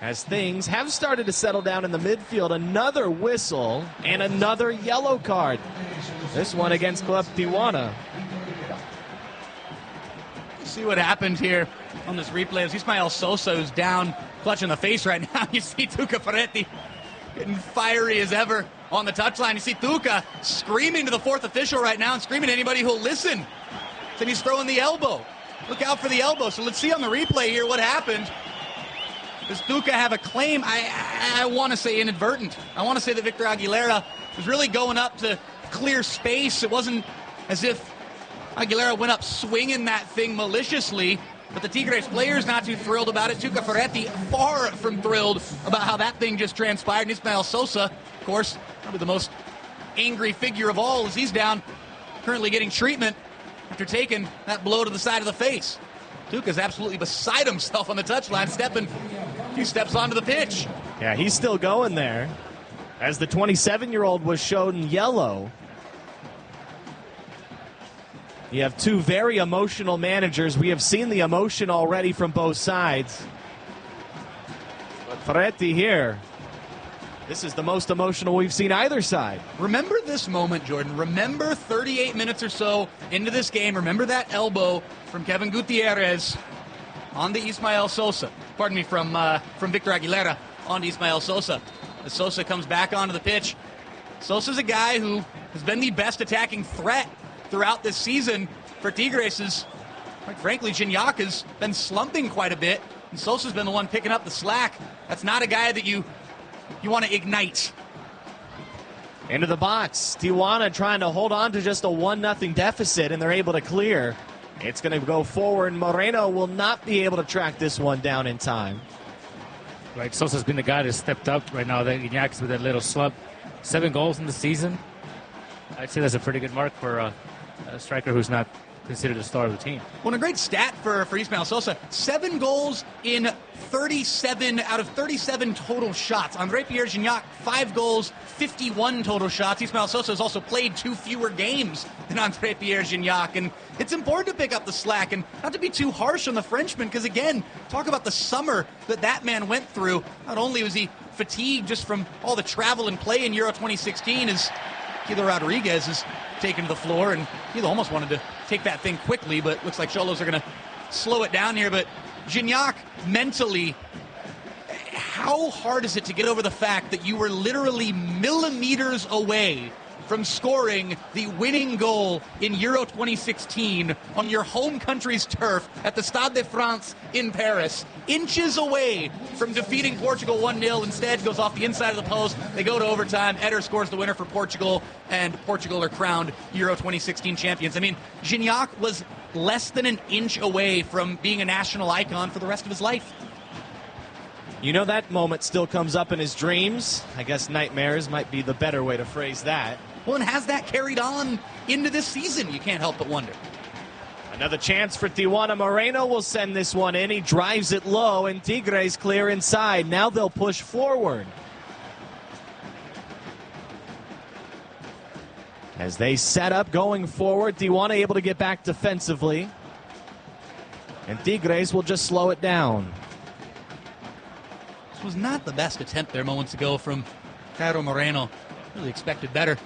As things have started to settle down in the midfield, another whistle and another yellow card. This one against Club Tijuana. See what happened here on this replay. As Ismael Sosa, who's down, clutch in the face right now. You see Tuca Ferretti getting fiery as ever on the touchline. You see Tuca screaming to the fourth official right now and screaming to anybody who'll listen. Said he's throwing the elbow. Look out for the elbow. So let's see on the replay here what happened. Does Tuca have a claim? I want to say inadvertent. I want to say that Victor Aguilera was really going up to clear space. It wasn't as if Aguilera went up swinging that thing maliciously. But the Tigres players not too thrilled about it. Tuca Ferretti far from thrilled about how that thing just transpired. And Ismael Sosa, of course, probably the most angry figure of all, as he's down, currently getting treatment after taking that blow to the side of the face. Tuca's absolutely beside himself on the touchline, stepping a few steps onto the pitch. Yeah, he's still going there. As the 27-year-old was shown yellow. You have two very emotional managers. We have seen the emotion already from both sides. But Ferretti here, this is the most emotional we've seen either side. Remember this moment, Jordan. Remember 38 minutes or so into this game. Remember that elbow from Kevin Gutierrez onto Ismael Sosa. Pardon me, from Victor Aguilera onto Ismael Sosa. As Sosa comes back onto the pitch, Sosa's a guy who has been the best attacking threat throughout this season for Tigres. Quite frankly, Gignac has been slumping quite a bit, and Sosa's been the one picking up the slack. That's not a guy that you want to ignite. Into the box. Tijuana trying to hold on to just a 1-0 deficit, and they're able to clear. It's going to go forward. Moreno will not be able to track this one down in time. Right, Sosa's been the guy that stepped up right now. That Iñak's with that little slump. 7 goals in the season. I'd say that's a pretty good mark for a striker who's not considered a star of the team. Well, a great stat for Ismael Sosa. 7 goals in 37 out of 37 total shots. André-Pierre Gignac, 5 goals, 51 total shots. Ismael Sosa has also played 2 fewer games than André-Pierre Gignac. And it's important to pick up the slack and not to be too harsh on the Frenchman, because, again, talk about the summer that man went through. Not only was he fatigued just from all the travel and play in Euro 2016, as Guido Rodriguez is taken to the floor, and Guido almost wanted to take that thing quickly, but looks like Xolos are going to slow it down here. But Gignac, mentally, how hard is it to get over the fact that you were literally millimeters away from scoring the winning goal in Euro 2016 on your home country's turf at the Stade de France in Paris? Inches away from defeating Portugal 1-0. Instead, goes off the inside of the post. They go to overtime. Eder scores the winner for Portugal, and Portugal are crowned Euro 2016 champions. I mean, Gignac was less than an inch away from being a national icon for the rest of his life. You know, that moment still comes up in his dreams. I guess nightmares might be the better way to phrase that. Well, and has that carried on into this season? You can't help but wonder. Another chance for Tijuana. Moreno will send this one in. He drives it low, and Tigres clear inside. Now they'll push forward. As they set up going forward, Tijuana able to get back defensively. And Tigres will just slow it down. This was not the best attempt there moments ago from Dairo Moreno. Really expected better.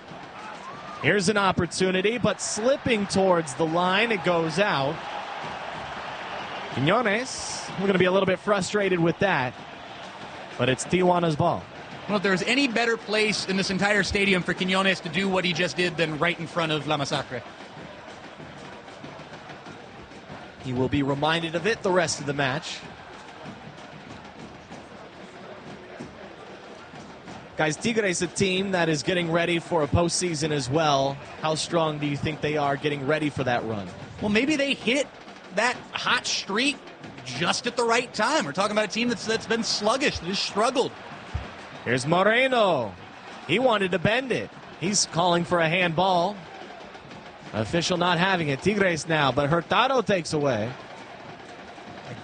Here's an opportunity, but slipping towards the line, it goes out. Quiñones, we're going to be a little bit frustrated with that, but it's Tijuana's ball. Well, if there's any better place in this entire stadium for Quiñones to do what he just did than right in front of La Masacre. He will be reminded of it the rest of the match. Guys, Tigres, a team that is getting ready for a postseason as well. How strong do you think they are getting ready for that run? Well, maybe they hit that hot streak just at the right time. We're talking about a team that's been sluggish, that has struggled. Here's Moreno. He wanted to bend it. He's calling for a handball. Official not having it. Tigres now, but Hurtado takes away.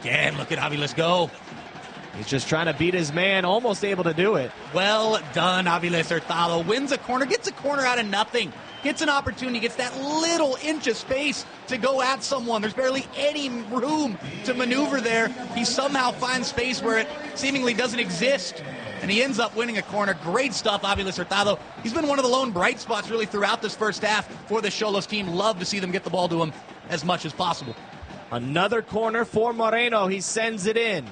Again, look at Aviles go. He's just trying to beat his man, almost able to do it. Well done, Aviles Hurtado. Wins a corner, gets a corner out of nothing. Gets an opportunity, gets that little inch of space to go at someone. There's barely any room to maneuver there. He somehow finds space where it seemingly doesn't exist, and he ends up winning a corner. Great stuff, Aviles Hurtado. He's been one of the lone bright spots really throughout this first half for the Xolos team. Love to see them get the ball to him as much as possible. Another corner for Moreno. He sends it in.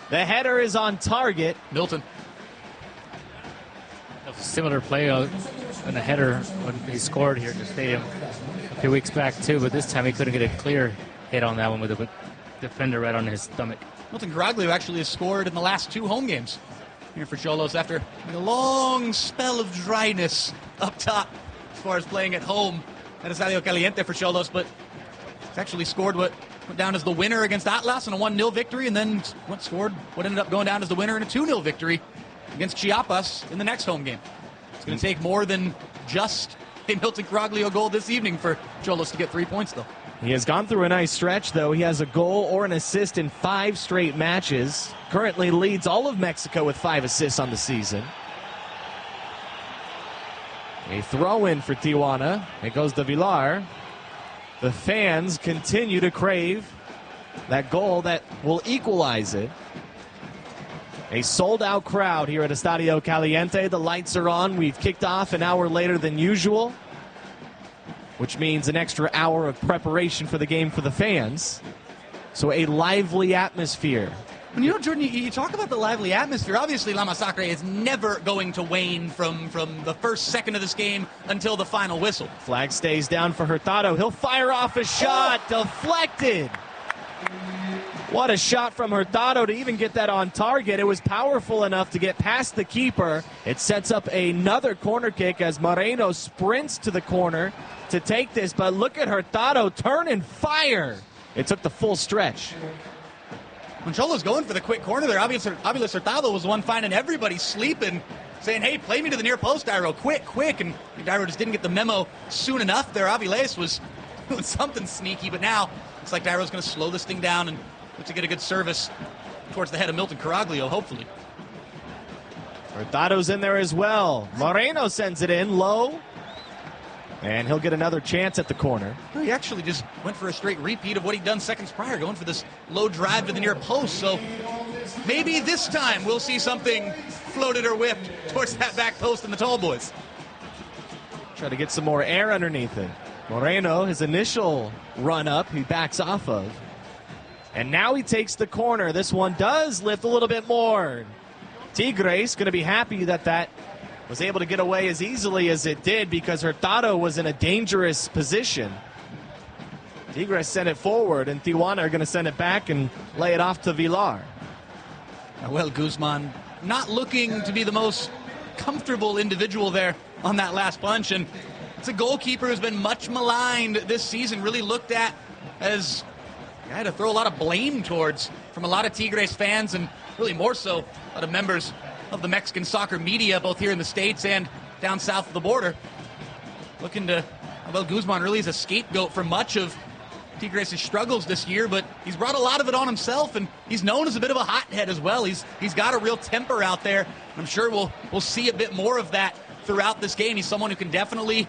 The header is on target. Milton. A similar play in a header when he scored here at the stadium a few weeks back too, but this time he couldn't get a clear hit on that one with the defender right on his stomach. Milton Caraglio actually has scored in the last 2 home games here for Xolos after a long spell of dryness up top as far as playing at home at Estadio Caliente for Xolos, but he's actually scored what went down as the winner against Atlas in a 1-0 victory, and then scored what ended up going down as the winner in a 2-0 victory against Chiapas in the next home game. It's going to take more than just a Milton Caraglio goal this evening for Xolos to get 3 points, though. He has gone through a nice stretch, though. He has a goal or an assist in 5 straight matches. Currently leads all of Mexico with 5 assists on the season. A throw-in for Tijuana. It goes to Villar. The fans continue to crave that goal that will equalize it. A sold-out crowd here at Estadio Caliente. The lights are on. We've kicked off an hour later than usual, which means an extra hour of preparation for the game for the fans. So a lively atmosphere. And you know, Jordan, you talk about the lively atmosphere. Obviously, La Masacre is never going to wane from the first second of this game until the final whistle. Flag stays down for Hurtado. He'll fire off a shot. Deflected. What a shot from Hurtado to even get that on target. It was powerful enough to get past the keeper. It sets up another corner kick as Moreno sprints to the corner to take this. But look at Hurtado turn and fire. It took the full stretch. When Xolo's going for the quick corner there, Aviles Hurtado was the one finding everybody sleeping, saying, hey, play me to the near post, Dairo, quick. And Dairo just didn't get the memo soon enough there. Aviles was doing something sneaky, but now it's like Dairo's going to slow this thing down and look to get a good service towards the head of Milton Caraglio, hopefully. Hurtado's in there as well. Moreno sends it in low. And he'll get another chance at the corner. He actually just went for a straight repeat of what he'd done seconds prior, going for this low drive to the near post. So maybe this time we'll see something floated or whipped towards that back post in the tall boys. Try to get some more air underneath it. Moreno, his initial run up, he backs off of. And now he takes the corner. This one does lift a little bit more. Tigres going to be happy that was able to get away as easily as it did because Hurtado was in a dangerous position. Tigres sent it forward, and Tijuana are going to send it back and lay it off to Villar. Well, Guzman not looking to be the most comfortable individual there on that last punch, and it's a goalkeeper who's been much maligned this season, really looked at as a guy to throw a lot of blame towards from a lot of Tigres fans, and really more so a lot of members of the Mexican soccer media, both here in the States and down south of the border. Looking to, well, Guzman really is a scapegoat for much of Tigres' struggles this year, but he's brought a lot of it on himself, and he's known as a bit of a hothead as well. He's got a real temper out there. I'm sure we'll see a bit more of that throughout this game. He's someone who can definitely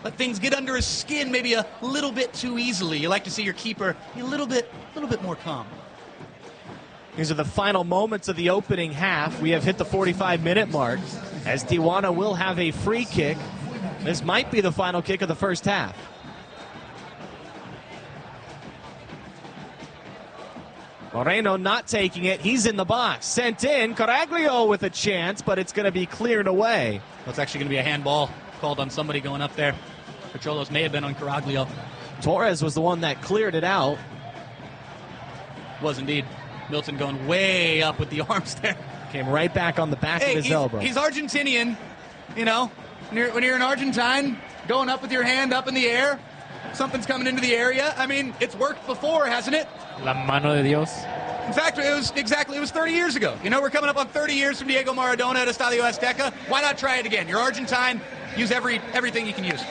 let things get under his skin maybe a little bit too easily. You like to see your keeper be a little bit more calm. These are the final moments of the opening half. We have hit the 45-minute mark as Tijuana will have a free kick. This might be the final kick of the first half. Moreno not taking it. He's in the box. Sent in. Caraglio with a chance, but it's going to be cleared away. Well, it's actually going to be a handball called on somebody going up there. Xolos may have been on Caraglio. Torres was the one that cleared it out. Was indeed. Milton going way up with the arms there. Came right back on the back of his elbow. He's Argentinian, you know. When you're an Argentine, going up with your hand up in the air, something's coming into the area. I mean, it's worked before, hasn't it? La mano de Dios. In fact, it was 30 years ago. You know, we're coming up on 30 years from Diego Maradona at Estadio Azteca. Why not try it again? You're Argentine. Use everything you can use.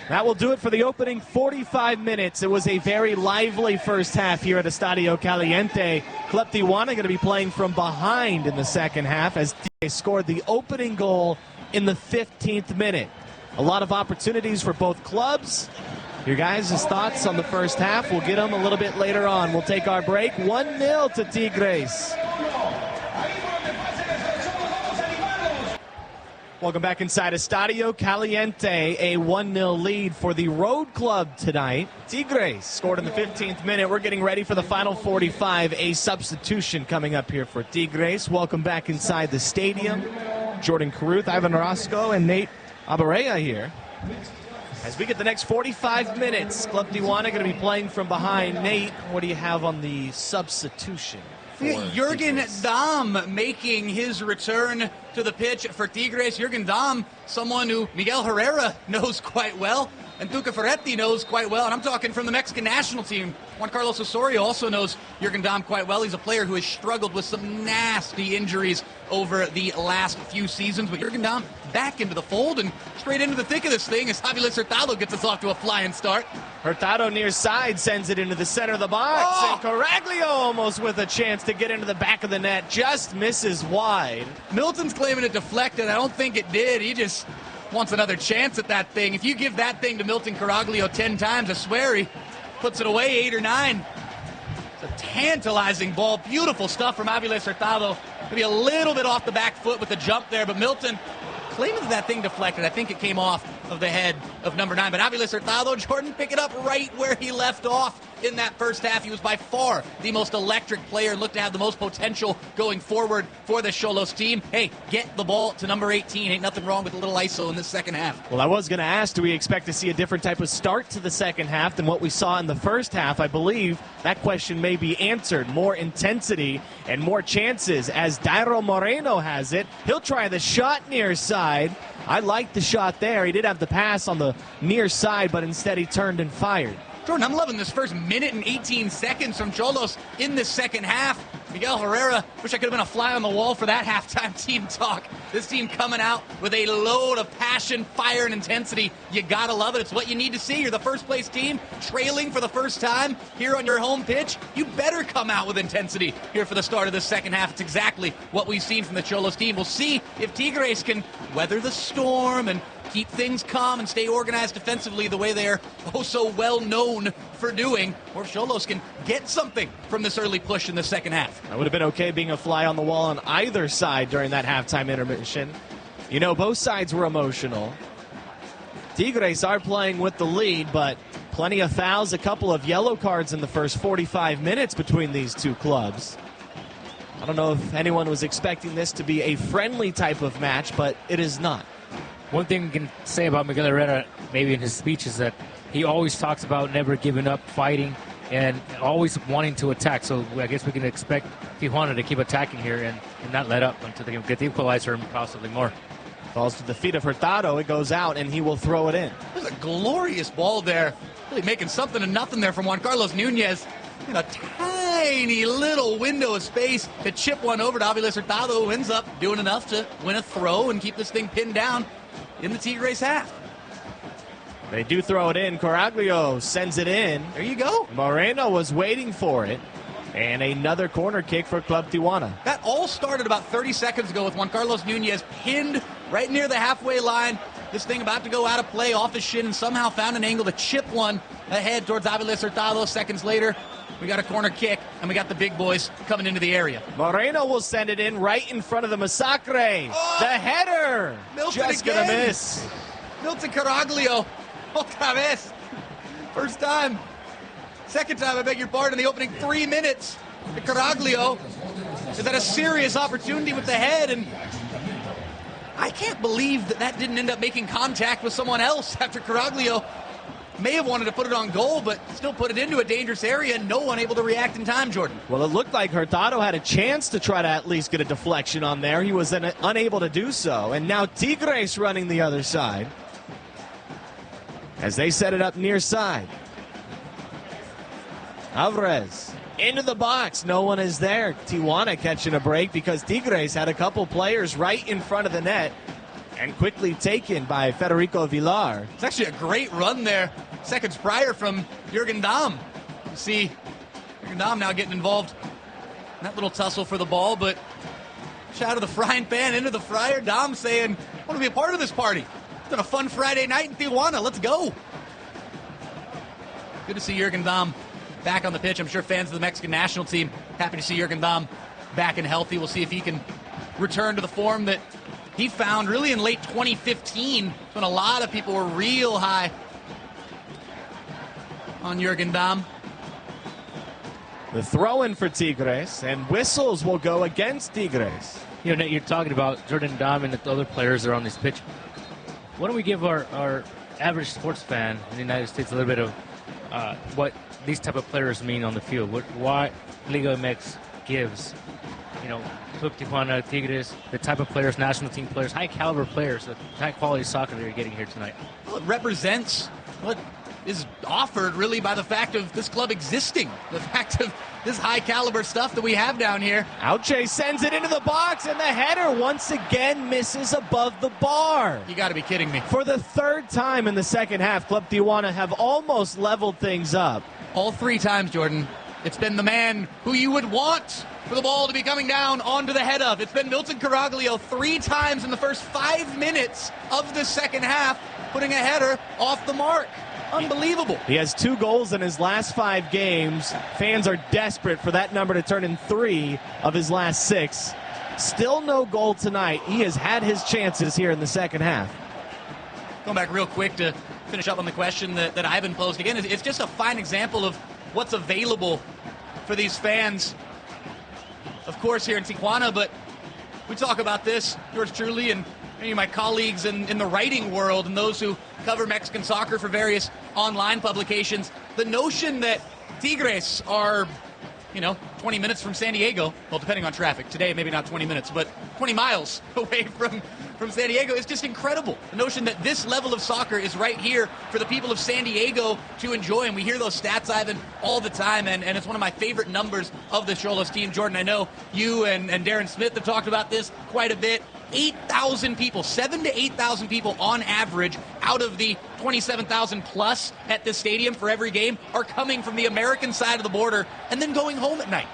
That will do it for the opening 45 minutes. It was a very lively first half here at Estadio Caliente. Club Tijuana going to be playing from behind in the second half as they scored the opening goal in the 15th minute. A lot of opportunities for both clubs. Your guys' thoughts on the first half, we'll get them a little bit later on. We'll take our break. 1-0 to Tigres. Welcome back inside Estadio Caliente. A 1-0 lead for the road club tonight. Tigres scored in the 15th minute. We're getting ready for the final 45. A substitution coming up here for Tigres. Welcome back inside the stadium. Jordan Caruth, Ivan Orozco, and Nate Abareya here. As we get the next 45 minutes, Club Tijuana going to be playing from behind. Nate, what do you have on the substitution? Jürgen Damm making his return to the pitch for Tigres. Jürgen Damm, someone who Miguel Herrera knows quite well, and Tuca Ferretti knows quite well, and I'm talking from the Mexican national team. Juan Carlos Osorio also knows Jürgen Damm quite well. He's a player who has struggled with some nasty injuries over the last few seasons, but Jürgen Damm back into the fold and straight into the thick of this thing as Aviles Hurtado gets us off to a flying start. Hurtado near side sends it into the center of the box, and Caraglio almost with a chance to get into the back of the net, just misses wide. Milton's claiming it deflected. I don't think it did. He just wants another chance at that thing. If you give that thing to Milton Caraglio 10 times, I swear he puts it away 8 or 9. It's a tantalizing ball. Beautiful stuff from Aviles Hurtado. Maybe a little bit off the back foot with the jump there, but Milton claiming that thing deflected. I think it came off of the head of number 9. But Aviles Hurtado, Jordan, pick it up right where he left off in that first half. He was by far the most electric player and looked to have the most potential going forward for the Xolos team. Hey, get the ball to number 18. Ain't nothing wrong with a little ISO in this second half. Well, I was going to ask, do we expect to see a different type of start to the second half than what we saw in the first half? I believe that question may be answered. More intensity and more chances as Dairo Moreno has it. He'll try the shot near side. I like the shot there. He did have the pass on the near side, but instead he turned and fired. Jordan, I'm loving this first minute and 18 seconds from Xolos in this second half. Miguel Herrera, wish I could have been a fly on the wall for that halftime team talk. This team coming out with a load of passion, fire, and intensity. You gotta love it. It's what you need to see. You're the first place team, trailing for the first time here on your home pitch. You better come out with intensity here for the start of this second half. It's exactly what we've seen from the Xolos team. We'll see if Tigres can weather the storm and keep things calm and stay organized defensively the way they're oh so well known for doing, or if Xolos can get something from this early push in the second half. I would have been okay being a fly on the wall on either side during that halftime intermission. You know, both sides were emotional. Tigres are playing with the lead, but plenty of fouls, a couple of yellow cards in the first 45 minutes between these two clubs. I don't know if anyone was expecting this to be a friendly type of match, but it is not. One thing we can say about Miguel Herrera, maybe in his speech, is that he always talks about never giving up, fighting, and always wanting to attack. So I guess we can expect Tijuana to keep attacking here and not let up until they can get the equalizer and possibly more. Falls to the feet of Hurtado. It goes out, and he will throw it in. There's a glorious ball there. Really making something of nothing there from Juan Carlos Nunez. In a tiny little window of space to chip one over to Aviles Hurtado, who ends up doing enough to win a throw and keep this thing pinned down in the Tigres half. They do throw it in. Caraglio sends it in. There you go. Moreno was waiting for it. And another corner kick for Club Tijuana. That all started about 30 seconds ago with Juan Carlos Nunez pinned right near the halfway line. This thing about to go out of play off his shin and somehow found an angle to chip one ahead towards Aviles Hurtado. Seconds later, we got a corner kick, and we got the big boys coming into the area. Moreno will send it in right in front of the Massacre. Oh, the header. Milton just again. gonna miss. Milton Caraglio. Otra vez. First time. Second time, I beg your pardon, in the opening 3 minutes. The Caraglio has had a serious opportunity with the head, and I can't believe that didn't end up making contact with someone else after Caraglio may have wanted to put it on goal, but still put it into a dangerous area, and no one able to react in time, Jordan. Well, it looked like Hurtado had a chance to try to at least get a deflection on there. He was unable to do so. And now Tigres running the other side as they set it up near side. Alvarez into the box. No one is there. Tijuana catching a break because Tigres had a couple players right in front of the net and quickly taken by Federico Villar. It's actually a great run there seconds prior from Jürgen Damm. You see Jürgen Damm now getting involved in that little tussle for the ball, but out of the frying pan into the fryer. Damm saying, I want to be a part of this party. It's been a fun Friday night in Tijuana. Let's go. Good to see Jürgen Damm back on the pitch. I'm sure fans of the Mexican national team happy to see Jürgen Damm back and healthy. We'll see if he can return to the form that he found really in late 2015 when a lot of people were real high on Jürgen Damm. The throw-in for Tigres, and whistles will go against Tigres. You know, you're talking about Jordan Damm and the other players that are on this pitch. Why don't we give our average sports fan in the United States a little bit of what these type of players mean on the field? Why Liga MX gives, Club Tijuana, Tigres, the type of players, national team players, high-caliber players, the high-quality soccer that you're getting here tonight. Well, it represents what is offered really by the fact of this club existing, the fact of this high-caliber stuff that we have down here. Auche sends it into the box, and the header once again misses above the bar. You got to be kidding me. For the third time in the second half, Club Tijuana have almost leveled things up. All three times, Jordan, it's been the man who you would want for the ball to be coming down onto the head of. It's been Milton Caraglio 3 times in the first 5 minutes of the second half, putting a header off the mark. Unbelievable. He has 2 goals in his last 5 games. Fans are desperate for that number to turn in 3 of his last 6. Still no goal tonight. He has had his chances here in the second half. Going back real quick to finish up on the question that Ivan posed again, it's just a fine example of what's available for these fans, of course, here in Tijuana. But we talk about this, yours truly, and many of my colleagues in the writing world and those who cover Mexican soccer for various online publications, the notion that Tigres are, 20 minutes from San Diego, well, depending on traffic. Today, maybe not 20 minutes, but 20 miles away from San Diego is just incredible. The notion that this level of soccer is right here for the people of San Diego to enjoy, and we hear those stats, Ivan, all the time, and it's one of my favorite numbers of the Xolos team. Jordan, I know you and Darren Smith have talked about this quite a bit. 8,000 people, 7,000 to 8,000 people on average out of the 27,000 plus at this stadium for every game are coming from the American side of the border and then going home at night.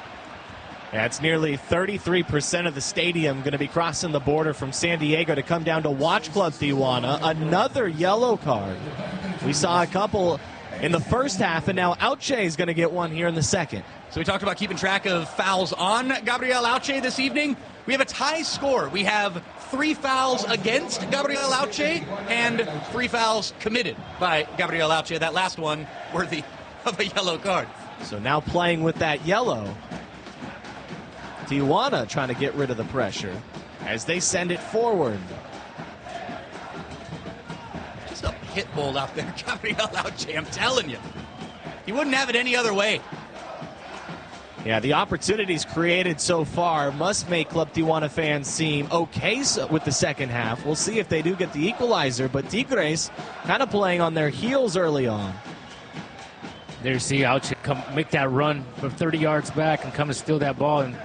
That's nearly 33% of the stadium going to be crossing the border from San Diego to come down to watch Club Tijuana. Another yellow card. We saw a couple in the first half, and now Auche is going to get one here in the second. So we talked about keeping track of fouls on Gabriel Auche this evening. We have a tie score. We have 3 fouls against Gabriel Auche and 3 fouls committed by Gabriel Auche. That last one worthy of a yellow card. So now playing with that yellow. Tijuana trying to get rid of the pressure as they send it forward. Just a pit bull out there, Gabriel Auche, I'm telling you. He wouldn't have it any other way. Yeah, the opportunities created so far must make Club Tijuana fans seem okay with the second half. We'll see if they do get the equalizer, but Tigres kind of playing on their heels early on. There you see Auche come make that run from 30 yards back and come and steal that ball, and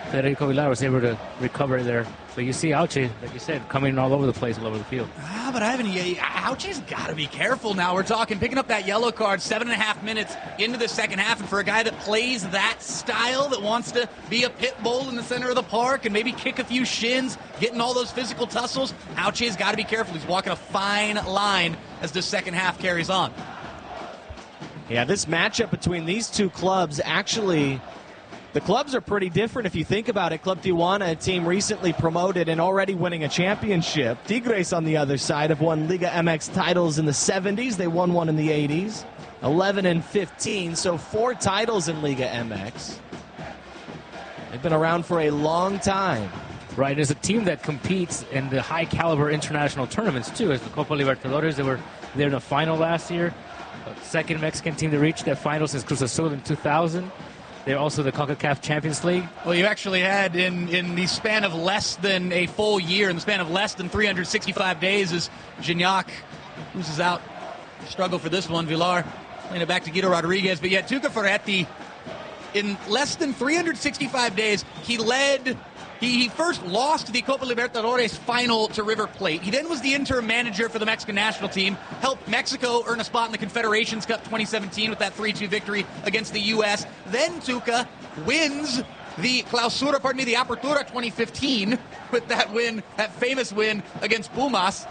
Federico Villar was able to recover there. But you see Auche, like you said, coming all over the place, all over the field. But Auche's got to be careful now. We're talking picking up that yellow card 7.5 minutes into the second half, and for a guy that plays that style, that wants to be a pit bull in the center of the park and maybe kick a few shins, getting all those physical tussles, Auche's got to be careful. He's walking a fine line as the second half carries on. Yeah, this matchup between these two clubs, actually, the clubs are pretty different if you think about it. Club Tijuana, a team recently promoted and already winning a championship. Tigres, on the other side, have won Liga MX titles in the 70s. They won one in the 80s, 11 and 15, so 4 titles in Liga MX. They've been around for a long time. Right, as a team that competes in the high-caliber international tournaments, too, as the Copa Libertadores. They were there in the final last year. second Mexican team to reach that final since Cruz Azul in 2000. They're also the CONCACAF Champions League. Well, you actually had in the span of less than a full year, in the span of less than 365 days, as Gignac loses out. Struggle for this one. Villar playing it back to Guido Rodriguez. But yet, Tuca Ferretti, in less than 365 days, he led. He first lost the Copa Libertadores final to River Plate. He then was the interim manager for the Mexican national team, helped Mexico earn a spot in the Confederations Cup 2017 with that 3-2 victory against the U.S. Then Tuca wins the Clausura, the Apertura 2015 with that win, that famous win against Pumas,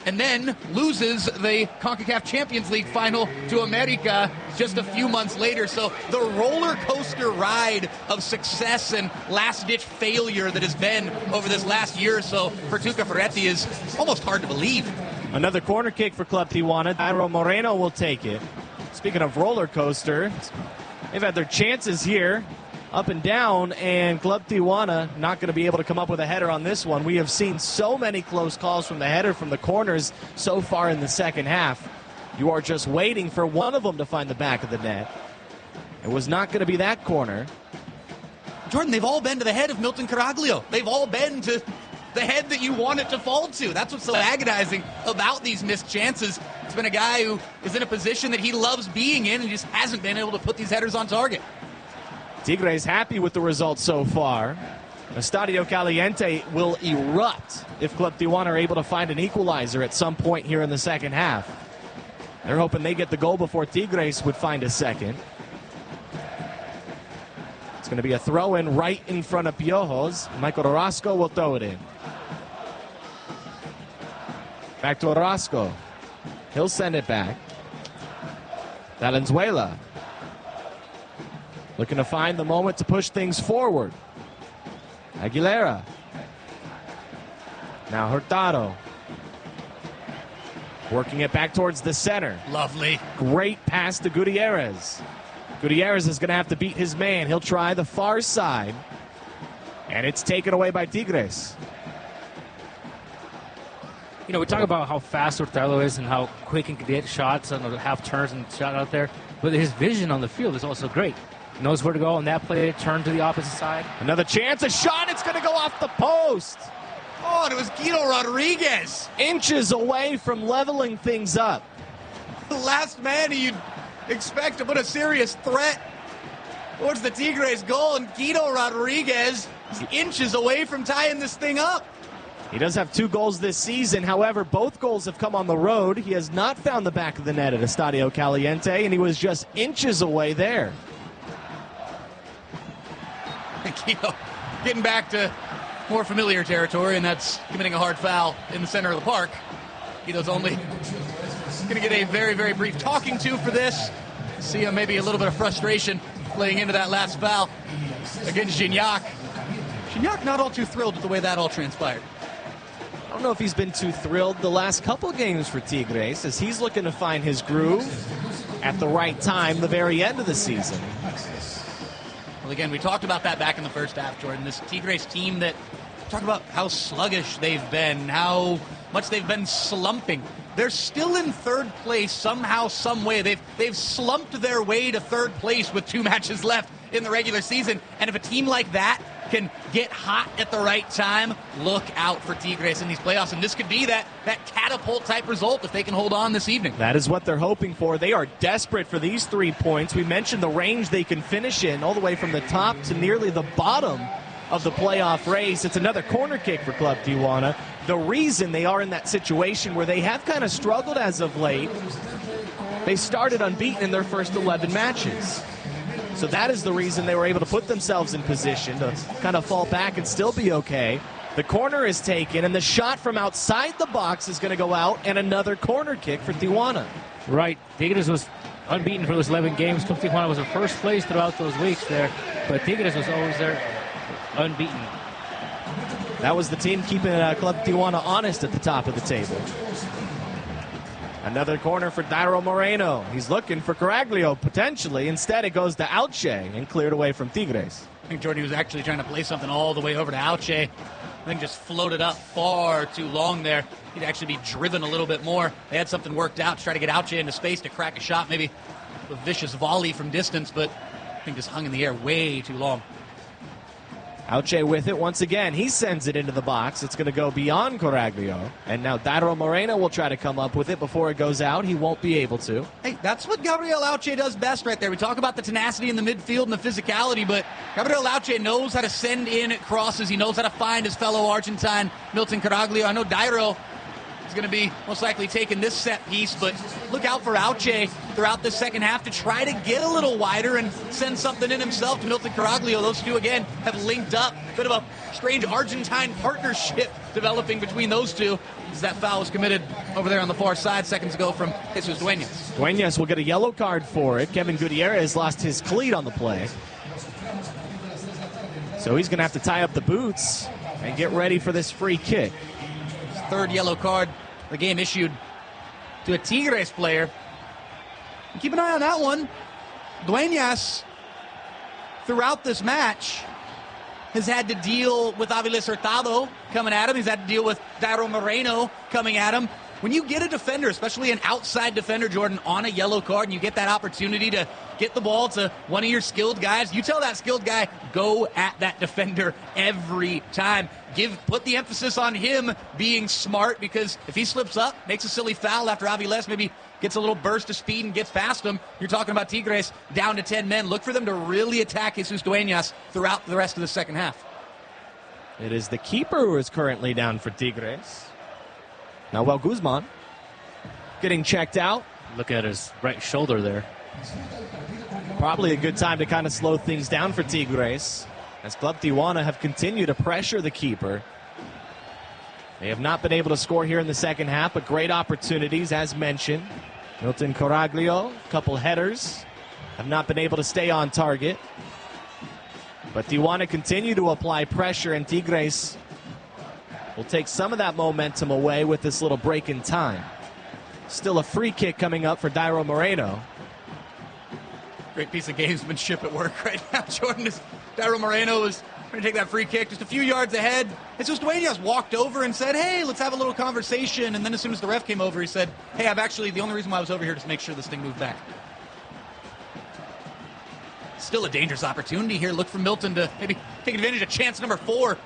and then loses the CONCACAF Champions League final to America just a few months later. So the roller coaster ride of success and last-ditch failure that has been over this last year or so for Tuca Ferretti is almost hard to believe. Another corner kick for Club Tijuana. Dairo Moreno will take it. Speaking of roller coaster, they've had their chances here, up and down, and Club Tijuana not going to be able to come up with a header on this one. We have seen so many close calls from the header from the corners so far in the second half. You are just waiting for one of them to find the back of the net. It was not going to be that corner. Jordan, they've all been to the head of Milton Caraglio. They've all been to the head that you want it to fall to. That's what's so agonizing about these missed chances. It's been a guy who is in a position that he loves being in and just hasn't been able to put these headers on target. Tigres happy with the results so far. Estadio Caliente will erupt if Club Tijuana are able to find an equalizer at some point here in the second half. They're hoping they get the goal before Tigres would find a second. It's going to be a throw-in right in front of Piojos. Michael Orozco will throw it in. Back to Orozco. He'll send it back. Valenzuela looking to find the moment to push things forward. Aguilera. Now Hurtado. Working it back towards the center. Lovely. Great pass to Gutierrez. Gutierrez is going to have to beat his man. He'll try the far side. And it's taken away by Tigres. You know, we talk about how fast Hurtado is and how quick he can get shots on the half turns and shot out there. But his vision on the field is also great. Knows where to go on that play, turn to the opposite side. Another chance, a shot, it's going to go off the post. Oh, and it was Guido Rodriguez. Inches away from leveling things up. The last man you'd expect to put a serious threat towards the Tigres goal, and Guido Rodriguez is inches away from tying this thing up. He does have 2 goals this season. However, both goals have come on the road. He has not found the back of the net at Estadio Caliente, and he was just inches away there. Guido getting back to more familiar territory, and that's committing a hard foul in the center of the park. Guido's only going to get a very, very brief talking to for this. See him maybe a little bit of frustration playing into that last foul against Gignac. Gignac not all too thrilled with the way that all transpired. I don't know if he's been too thrilled the last couple games for Tigres, as he's looking to find his groove at the right time, the very end of the season. Well, again, we talked about that back in the first half, Jordan. This Tigres team that, talk about how sluggish they've been, how much they've been slumping. They're still in third place somehow, some way. They've slumped their way to third place with 2 matches left in the regular season. And if a team like that can get hot at the right time, look out for Tigres in these playoffs. And this could be that catapult-type result if they can hold on this evening. That is what they're hoping for. They are desperate for these 3 points. We mentioned the range they can finish in, all the way from the top to nearly the bottom of the playoff race. It's another corner kick for Club Tijuana. The reason they are in that situation where they have kind of struggled as of late, they started unbeaten in their first 11 matches. So that is the reason they were able to put themselves in position to kind of fall back and still be okay. The corner is taken, and the shot from outside the box is going to go out, and another corner kick for Tijuana. Right. Tigres was unbeaten for those 11 games. Club Tijuana was in first place throughout those weeks there, but Tigres was always there unbeaten. That was the team keeping Club Tijuana honest at the top of the table. Another corner for Dairo Moreno. He's looking for Caraglio, potentially. Instead, it goes to Alche and cleared away from Tigres. I think Jordan was actually trying to play something all the way over to Alche. think just floated up far too long there. He'd actually be driven a little bit more. They had something worked out to try to get Auche into space to crack a shot, maybe a vicious volley from distance, but I think just hung in the air way too long. Auche with it once again. He sends it into the box. It's going to go beyond Caraglio. And now Dairo Moreno will try to come up with it before it goes out. He won't be able to. Hey, that's what Gabriel Auche does best right there. We talk about the tenacity in the midfield and the physicality, but Gabriel Auche knows how to send in crosses. He knows how to find his fellow Argentine, Milton Caraglio. I know Dairo is going to be most likely taking this set piece, but look out for Auche throughout the second half to try to get a little wider and send something in himself to Milton Caraglio. Those two, again, have linked up. Bit of a strange Argentine partnership developing between those two as that foul was committed over there on the far side seconds ago from Jesus Dueñas. Dueñas will get a yellow card for it. Kevin Gutierrez lost his cleat on the play. So he's going to have to tie up the boots and get ready for this free kick. Third yellow card the game issued to a Tigres player. And keep an eye on that one. Dueñas, throughout this match, has had to deal with Aviles Hurtado coming at him. He's had to deal with Dairo Moreno coming at him. When you get a defender, especially an outside defender, Jordan, on a yellow card, and you get that opportunity to get the ball to one of your skilled guys, you tell that skilled guy, go at that defender every time. Put the emphasis on him being smart, because if he slips up, makes a silly foul after Aviles maybe gets a little burst of speed and gets past him, you're talking about Tigres down to 10 men. Look for them to really attack Jesus Dueñas throughout the rest of the second half. It is the keeper who is currently down for Tigres. Nahuel Guzman getting checked out. Look at his right shoulder there. Probably a good time to kind of slow things down for Tigres, as Club Tijuana have continued to pressure the keeper. They have not been able to score here in the second half, but great opportunities, as mentioned. Milton Caraglio, a couple headers, have not been able to stay on target. But Tijuana continue to apply pressure, and Tigres will take some of that momentum away with this little break in time. Still a free kick coming up for Dairo Moreno. Great piece of gamesmanship at work right now, Jordan. Dairo Moreno is going to take that free kick just a few yards ahead. Jesus Dueñas walked over and said, hey, let's have a little conversation. And then as soon as the ref came over, he said, hey, the only reason why I was over here is to make sure this thing moved back. Still a dangerous opportunity here. Look for Milton to maybe take advantage of chance number 4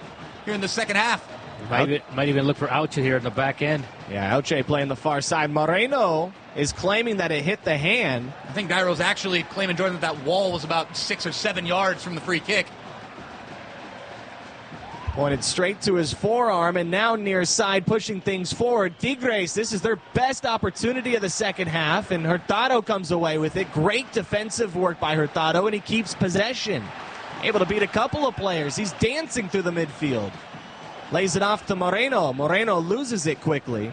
here in the second half. Might even look for Auche here in the back end. Yeah, Auche playing the far side. Moreno is claiming that it hit the hand. I think Dairo's actually claiming, Jordan, that wall was about 6 or 7 yards from the free kick. Pointed straight to his forearm, and now near side pushing things forward. Tigres, this is their best opportunity of the second half, and Hurtado comes away with it. Great defensive work by Hurtado, and he keeps possession. Able to beat a couple of players. He's dancing through the midfield. Lays it off to Moreno. Moreno loses it quickly.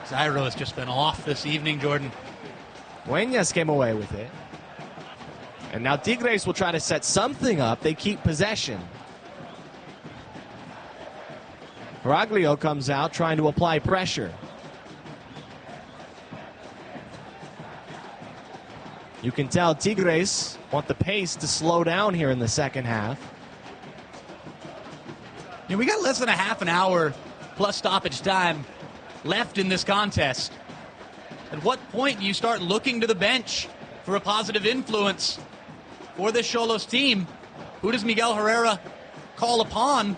Dairo has just been off this evening, Jordan. Dueñas came away with it. And now Tigres will try to set something up. They keep possession. Caraglio comes out trying to apply pressure. You can tell Tigres want the pace to slow down here in the second half. Yeah, we got less than a half an hour plus stoppage time left in this contest. At what point do you start looking to the bench for a positive influence for this Xolos team? Who does Miguel Herrera call upon?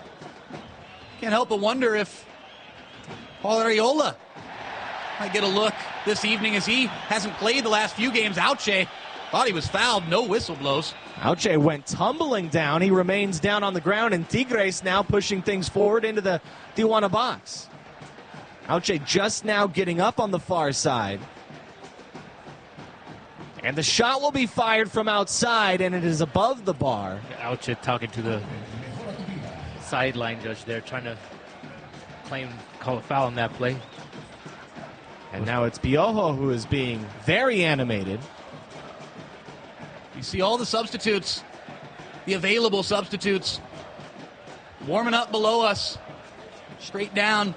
Can't help but wonder if Paul Arriola might get a look this evening, as he hasn't played the last few games. Auche thought he was fouled. No whistle blows. Auche went tumbling down. He remains down on the ground, and Tigres now pushing things forward into the Tijuana box. Auche just now getting up on the far side. And the shot will be fired from outside, and it is above the bar. Auche talking to the sideline judge there, trying to call a foul on that play. And now it's Piojo who is being very animated. You see all the substitutes, the available substitutes, warming up below us, straight down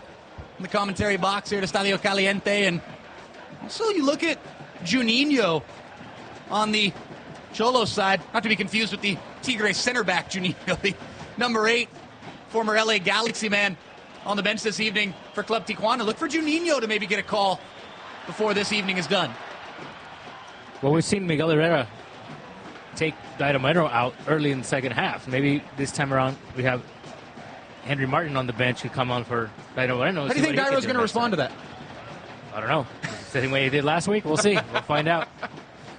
in the commentary box here at Estadio Caliente. And also you look at Juninho on the Xolos side, not to be confused with the Tigres center back Juninho, the number 8, former LA Galaxy man. on the bench this evening for Club Tijuana. Look for Juninho to maybe get a call before this evening is done. Well, we've seen Miguel Herrera take Dairo Moreno out early in the second half. Maybe this time around we have Henry Martin on the bench who come on for Dairo Moreno. How do you think Dairo's going to respond to that? I don't know. The same way he did last week. We'll see. We'll find out.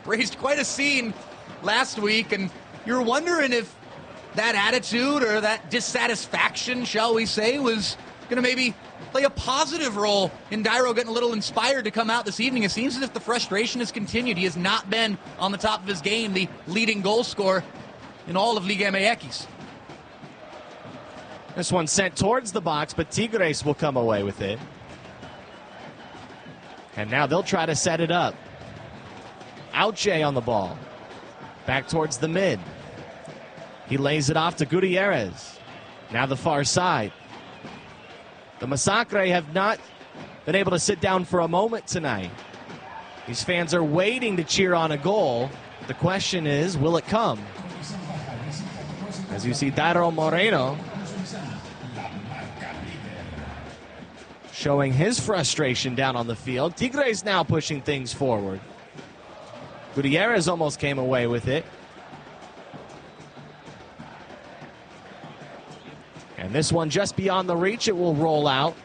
Raised quite a scene last week, and you're wondering if that attitude or that dissatisfaction, shall we say, was going to maybe play a positive role in Dairo getting a little inspired to come out this evening. It seems as if the frustration has continued. He has not been on the top of his game, the leading goal scorer in all of Liga MX. This one sent towards the box, but Tigres will come away with it. And now they'll try to set it up. Auche on the ball. Back towards the mid. He lays it off to Gutierrez. Now the far side. The Massacre have not been able to sit down for a moment tonight. These fans are waiting to cheer on a goal. The question is, will it come? As you see Dairo Moreno showing his frustration down on the field. Tigres now pushing things forward. Gutierrez almost came away with it. And this one just beyond the reach, it will roll out.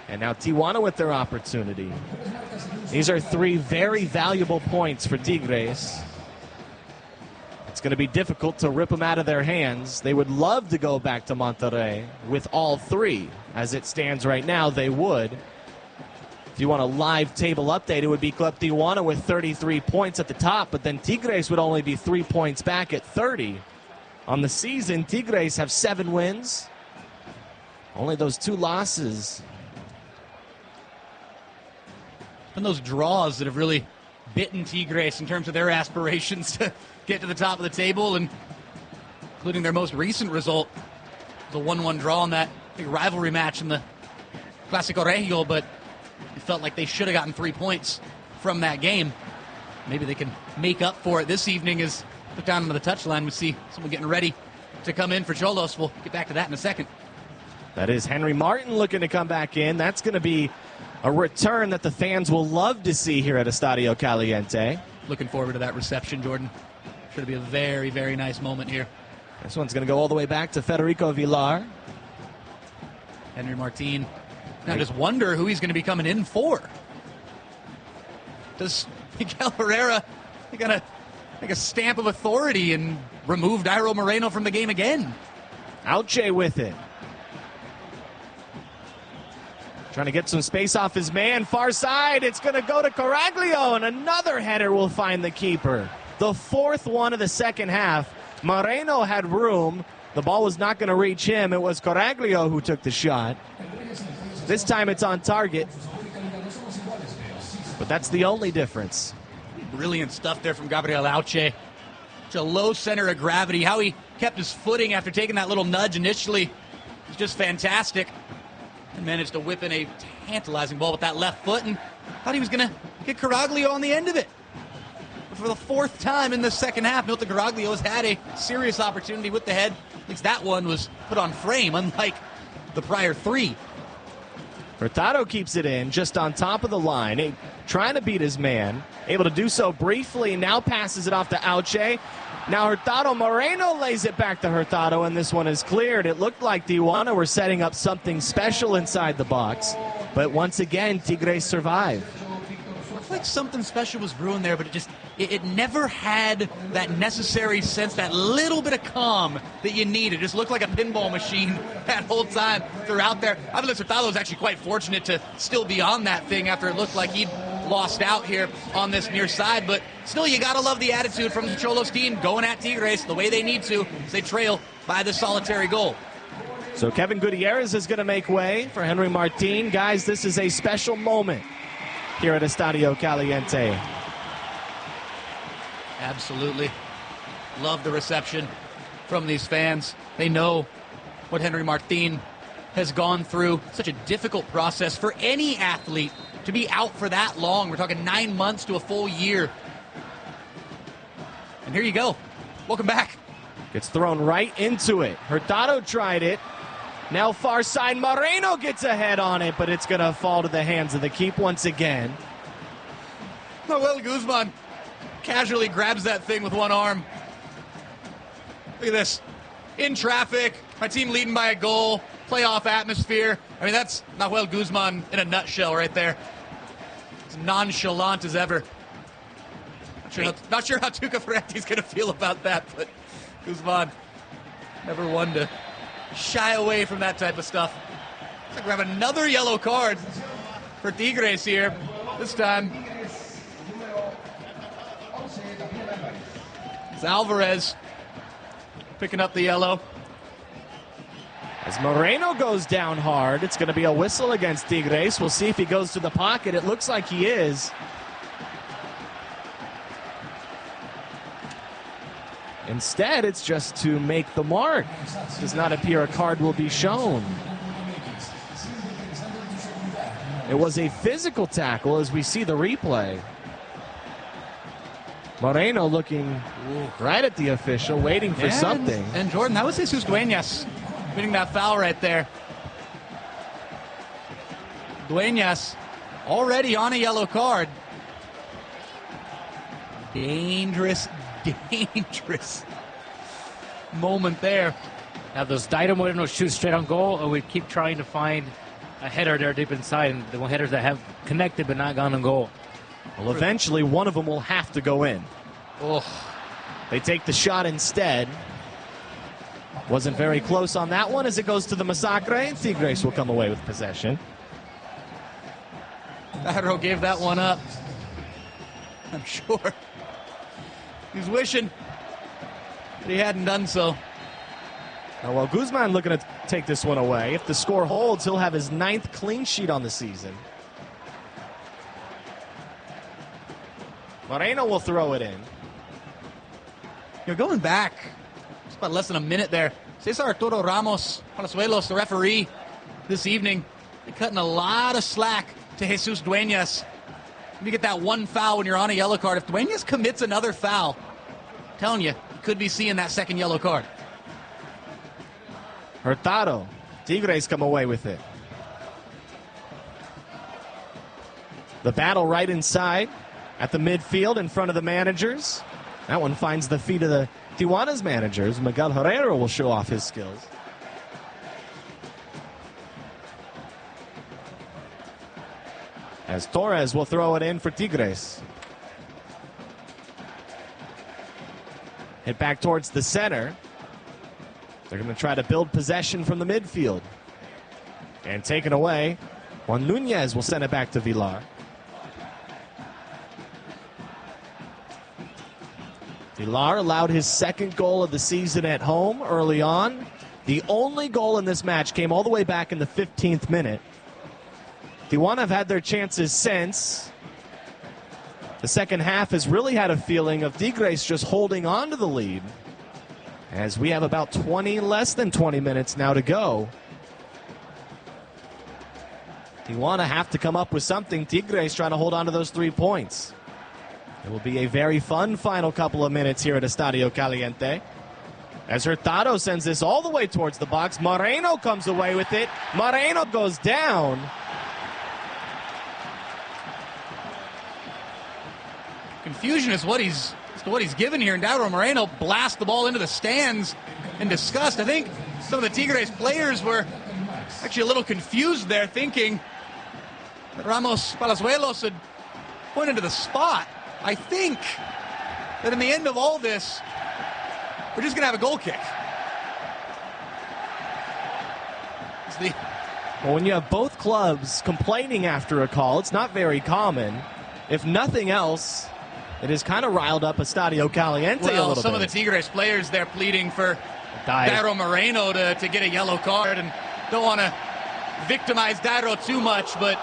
And now Tijuana with their opportunity. These are 3 very valuable points for Tigres. It's going to be difficult to rip them out of their hands. They would love to go back to Monterrey with all 3. As it stands right now, they would. If you want a live table update, it would be Club Tijuana with 33 points at the top, but then Tigres would only be 3 points back at 30. On the season, Tigres have 7 wins. Only those 2 losses. And those draws that have really bitten Tigres in terms of their aspirations to get to the top of the table, and including their most recent result, the 1-1 draw in that big rivalry match in the Clásico Regio, but it felt like they should have gotten 3 points from that game. Maybe they can make up for it this evening as look down into the touchline. We see someone getting ready to come in for Xolos. We'll get back to that in a second. That is Henry Martin looking to come back in. That's going to be a return that the fans will love to see here at Estadio Caliente. Looking forward to that reception, Jordan. Sure to be a very, very nice moment here. This one's going to go all the way back to Federico Villar. Henry Martin. Now just wonder who he's going to be coming in for. Does Miguel Herrera going to make a stamp of authority and remove Dairo Moreno from the game again? Auche with it. Trying to get some space off his man. Far side, it's going to go to Caraglio, and another header will find the keeper. The 4th one of the second half. Moreno had room. The ball was not going to reach him. It was Caraglio who took the shot. This time it's on target. But that's the only difference. Brilliant stuff there from Gabriel Auche. Such a low center of gravity. How he kept his footing after taking that little nudge initially was just fantastic. And managed to whip in a tantalizing ball with that left foot, and thought he was going to get Caraglio on the end of it. But for the 4th time in the second half, Milton Caraglio has had a serious opportunity with the head. At least that one was put on frame, unlike the prior 3. Hurtado keeps it in, just on top of the line, trying to beat his man. Able to do so briefly, now passes it off to Auche. Now Hurtado Moreno lays it back to Hurtado, and this one is cleared. It looked like Tijuana were setting up something special inside the box, but once again, Tigres survive. Looked like something special was brewing there, but it never had that necessary sense, that little bit of calm that you need. It just looked like a pinball machine that whole time throughout there. Aviles Hurtado was actually quite fortunate to still be on that thing after it looked like he'd lost out here on this near side, but still, you gotta love the attitude from the Xolos team going at Tigres the way they need to as they trail by the solitary goal. So Kevin Gutierrez is going to make way for Henry Martin. Guys, this is a special moment here at Estadio Caliente. Absolutely. Love the reception from these fans. They know what Henry Martin has gone through. Such a difficult process for any athlete to be out for that long. We're talking 9 months to a full year. And here you go. Welcome back. Gets thrown right into it. Hurtado tried it. Now far side, Moreno gets ahead on it, but it's going to fall to the hands of the keep once again. Noel Guzman casually grabs that thing with one arm. Look at this. In traffic, my team leading by a goal, playoff atmosphere. I mean, that's Noel Guzman in a nutshell right there. As nonchalant as ever. Not sure how Tuca Ferretti's going to feel about that, but Guzman never one to shy away from that type of stuff. Looks like we have another yellow card for Tigres here. This time, it's Alvarez picking up the yellow. As Moreno goes down hard, it's going to be a whistle against Tigres. We'll see if he goes to the pocket. It looks like he is. Instead, it's just to make the mark. Does not appear a card will be shown. It was a physical tackle as we see the replay. Moreno looking right at the official, waiting for something. And Jordan, that was Jesus Dueñas winning that foul right there. Dueñas already on a yellow card. Dangerous moment there. Now, those Dairo Moreno shoot straight on goal, or we keep trying to find a header there deep inside, and the headers that have connected but not gone on goal. Well, eventually one of them will have to go in. Oh. They take the shot instead. Wasn't very close on that one as it goes to the Massacre, and Tigres will come away with possession. Dairo gave that one up. I'm sure. He's wishing that he hadn't done so. Now, well, Guzman looking to take this one away. If the score holds, he'll have his 9th clean sheet on the season. Moreno will throw it in. You're going back. It's about less than a minute there. Cesar Arturo Ramos Palazuelos, the referee this evening, cutting a lot of slack to Jesus Dueñas. You get that one foul when you're on a yellow card. If Dueñas commits another foul, I'm telling you, you could be seeing that second yellow card. Hurtado. Tigres come away with it. The battle right inside at the midfield in front of the managers. That one finds the feet of the Tijuana's managers. Miguel Herrera will show off his skills. As Torres will throw it in for Tigres. Hit back towards the center. They're going to try to build possession from the midfield. And taken away. Juan Nunez will send it back to Villar. Villar allowed his second goal of the season at home early on. The only goal in this match came all the way back in the 15th minute. Tijuana have had their chances since. The second half has really had a feeling of Tigres just holding on to the lead. As we have about less than 20 minutes now to go. Tijuana have to come up with something. Tigres trying to hold on to those 3 points. It will be a very fun final couple of minutes here at Estadio Caliente. As Hurtado sends this all the way towards the box. Moreno comes away with it. Moreno goes down. Confusion is what he's given here, and Dairo Moreno blasts the ball into the stands in disgust. I think some of the Tigres players were actually a little confused there, thinking that Ramos Palazuelos had pointed to the spot. I think that in the end of all this, we're just going to have a goal kick. Well, when you have both clubs complaining after a call, it's not very common. If nothing else, it has kind of riled up Estadio Caliente a little bit. Some of the Tigres players, they're pleading for Dairo Moreno to get a yellow card, and don't want to victimize Dairo too much, but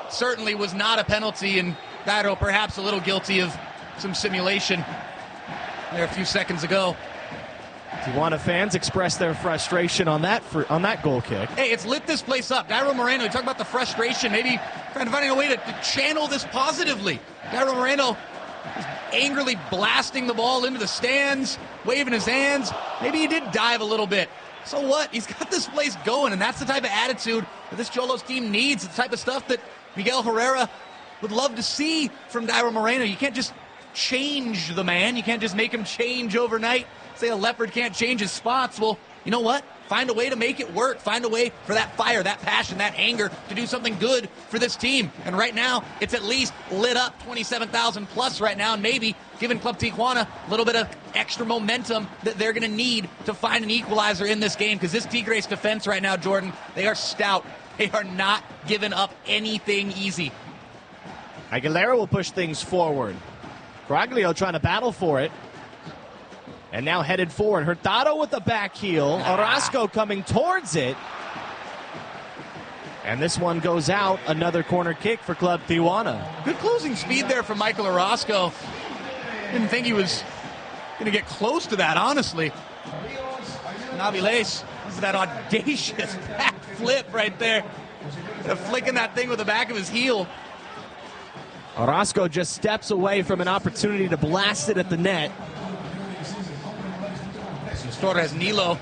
certainly was not a penalty, and Dairo perhaps a little guilty of some simulation there a few seconds ago. Tijuana fans express their frustration on that goal kick. Hey, it's lit this place up. Dairo Moreno, you talk about the frustration, maybe trying to find a way to channel this positively. Dairo Moreno He's angrily blasting the ball into the stands, waving his hands. Maybe he did dive a little bit. So what? He's got this place going, and that's the type of attitude that this Xolos team needs. It's the type of stuff that Miguel Herrera would love to see from Dairo Moreno. You can't just change the man. You can't just make him change overnight. Say a leopard can't change his spots. Well, you know what? Find a way to make it work. Find a way for that fire, that passion, that anger to do something good for this team. And right now, it's at least lit up 27,000 plus right now, and maybe giving Club Tijuana a little bit of extra momentum that they're going to need to find an equalizer in this game, because this Tigres defense right now, Jordan, they are stout. They are not giving up anything easy. Aguilera will push things forward. Caraglio trying to battle for it. And now headed forward. Hurtado with the back heel. Orozco coming towards it. And this one goes out. Another corner kick for Club Tijuana. Good closing speed there from Michael Orozco. Didn't think he was going to get close to that, honestly. And Aviles, that audacious back flip right there. Flicking that thing with the back of his heel. Orozco just steps away from an opportunity to blast it at the net. Torres Nilo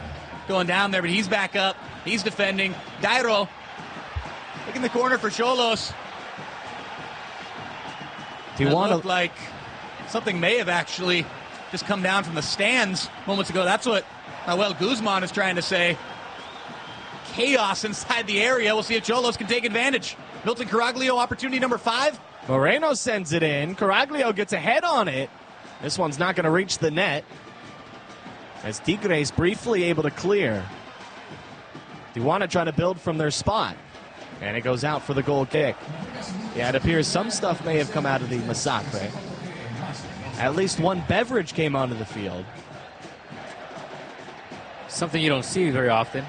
going down there, but he's back up. He's defending. Dairo looking the corner for Xolos. Tijuana looked like something may have actually just come down from the stands moments ago. That's what Noel Guzman is trying to say. Chaos inside the area. We'll see if Xolos can take advantage. Milton Caraglio, opportunity number 5. Moreno sends it in. Caraglio gets a head on it. This one's not going to reach the net. As Tigres briefly able to clear. Tijuana trying to build from their spot. And it goes out for the goal kick. Yeah, it appears some stuff may have come out of the massacre. At least one beverage came onto the field. Something you don't see very often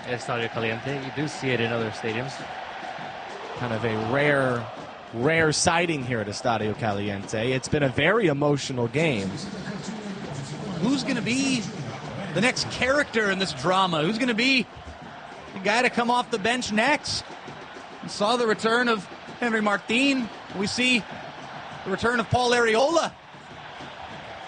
at Estadio Caliente. You do see it in other stadiums. Kind of a rare sighting here at Estadio Caliente. It's been a very emotional game. Who's going to be the next character in this drama? Who's going to be the guy to come off the bench next? We saw the return of Henry Martin. We see the return of Paul Arriola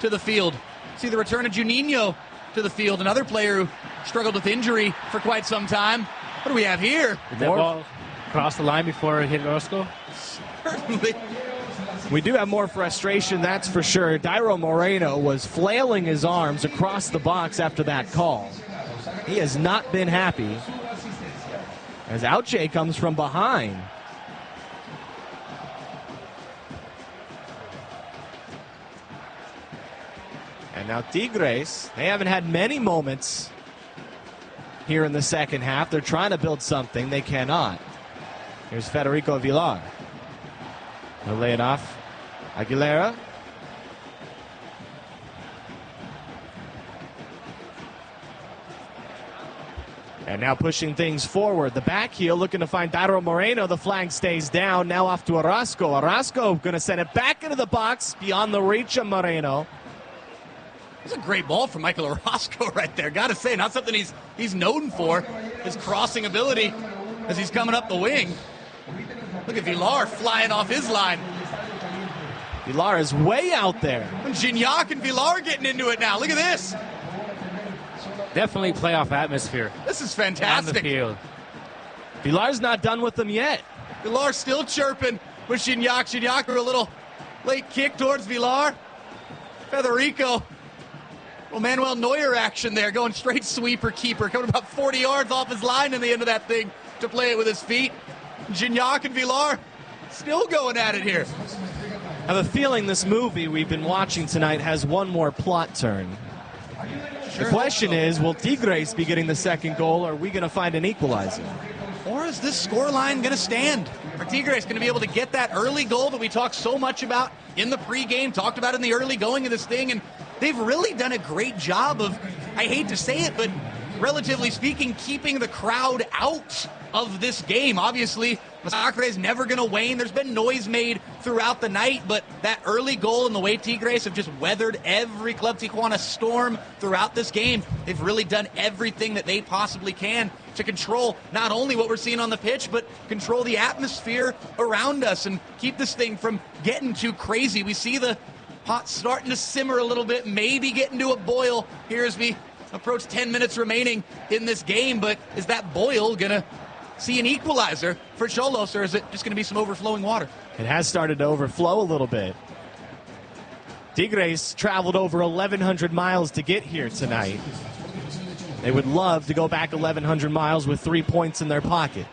to the field. See the return of Juninho to the field, another player who struggled with injury for quite some time. What do we have here? Did that ball cross the line before it hit Orozco? Certainly. We do have more frustration, that's for sure. Dairo Moreno was flailing his arms across the box after that call. He has not been happy as Auche comes from behind. And now Tigres, they haven't had many moments here in the second half. They're trying to build something. They cannot. Here's Federico Villar. He'll lay it off. Aguilera. And now pushing things forward. The back heel looking to find Dairo Moreno. The flank stays down. Now off to Orozco. Orozco going to send it back into the box beyond the reach of Moreno. That's a great ball from Michael Orozco right there. Got to say, not something he's known for, his crossing ability as he's coming up the wing. Look at Villar flying off his line. Villar is way out there. And Gignac and Villar getting into it now. Look at this. Definitely playoff atmosphere. This is On the fantastic. field. Villar's not done with them yet. Villar still chirping with Gignac. Gignac with a little late kick towards Villar. Federico. Well, Manuel Neuer action there, going straight sweeper keeper, coming about 40 yards off his line in the end of that thing to play it with his feet. Gignac and Villar still going at it here. I have a feeling this movie we've been watching tonight has one more plot turn. The question is, will Tigres be getting the second goal, or are we going to find an equalizer? Or is this scoreline going to stand? Are Tigres going to be able to get that early goal that we talked so much about in the pregame, talked about in the early going of this thing? And they've really done a great job of, I hate to say it, but relatively speaking, keeping the crowd out of this game. Obviously, Masacre is never going to wane. There's been noise made throughout the night, but that early goal and the way Tigres have just weathered every Club Tijuana storm throughout this game, they've really done everything that they possibly can to control not only what we're seeing on the pitch, but control the atmosphere around us and keep this thing from getting too crazy. We see the pot starting to simmer a little bit, maybe getting to a boil here as we approach 10 minutes remaining in this game, but is that boil going to see an equalizer for Xolos, or is it just going to be some overflowing water? It has started to overflow a little bit. Tigres traveled over 1,100 miles to get here tonight. They would love to go back 1,100 miles with 3 points in their pocket.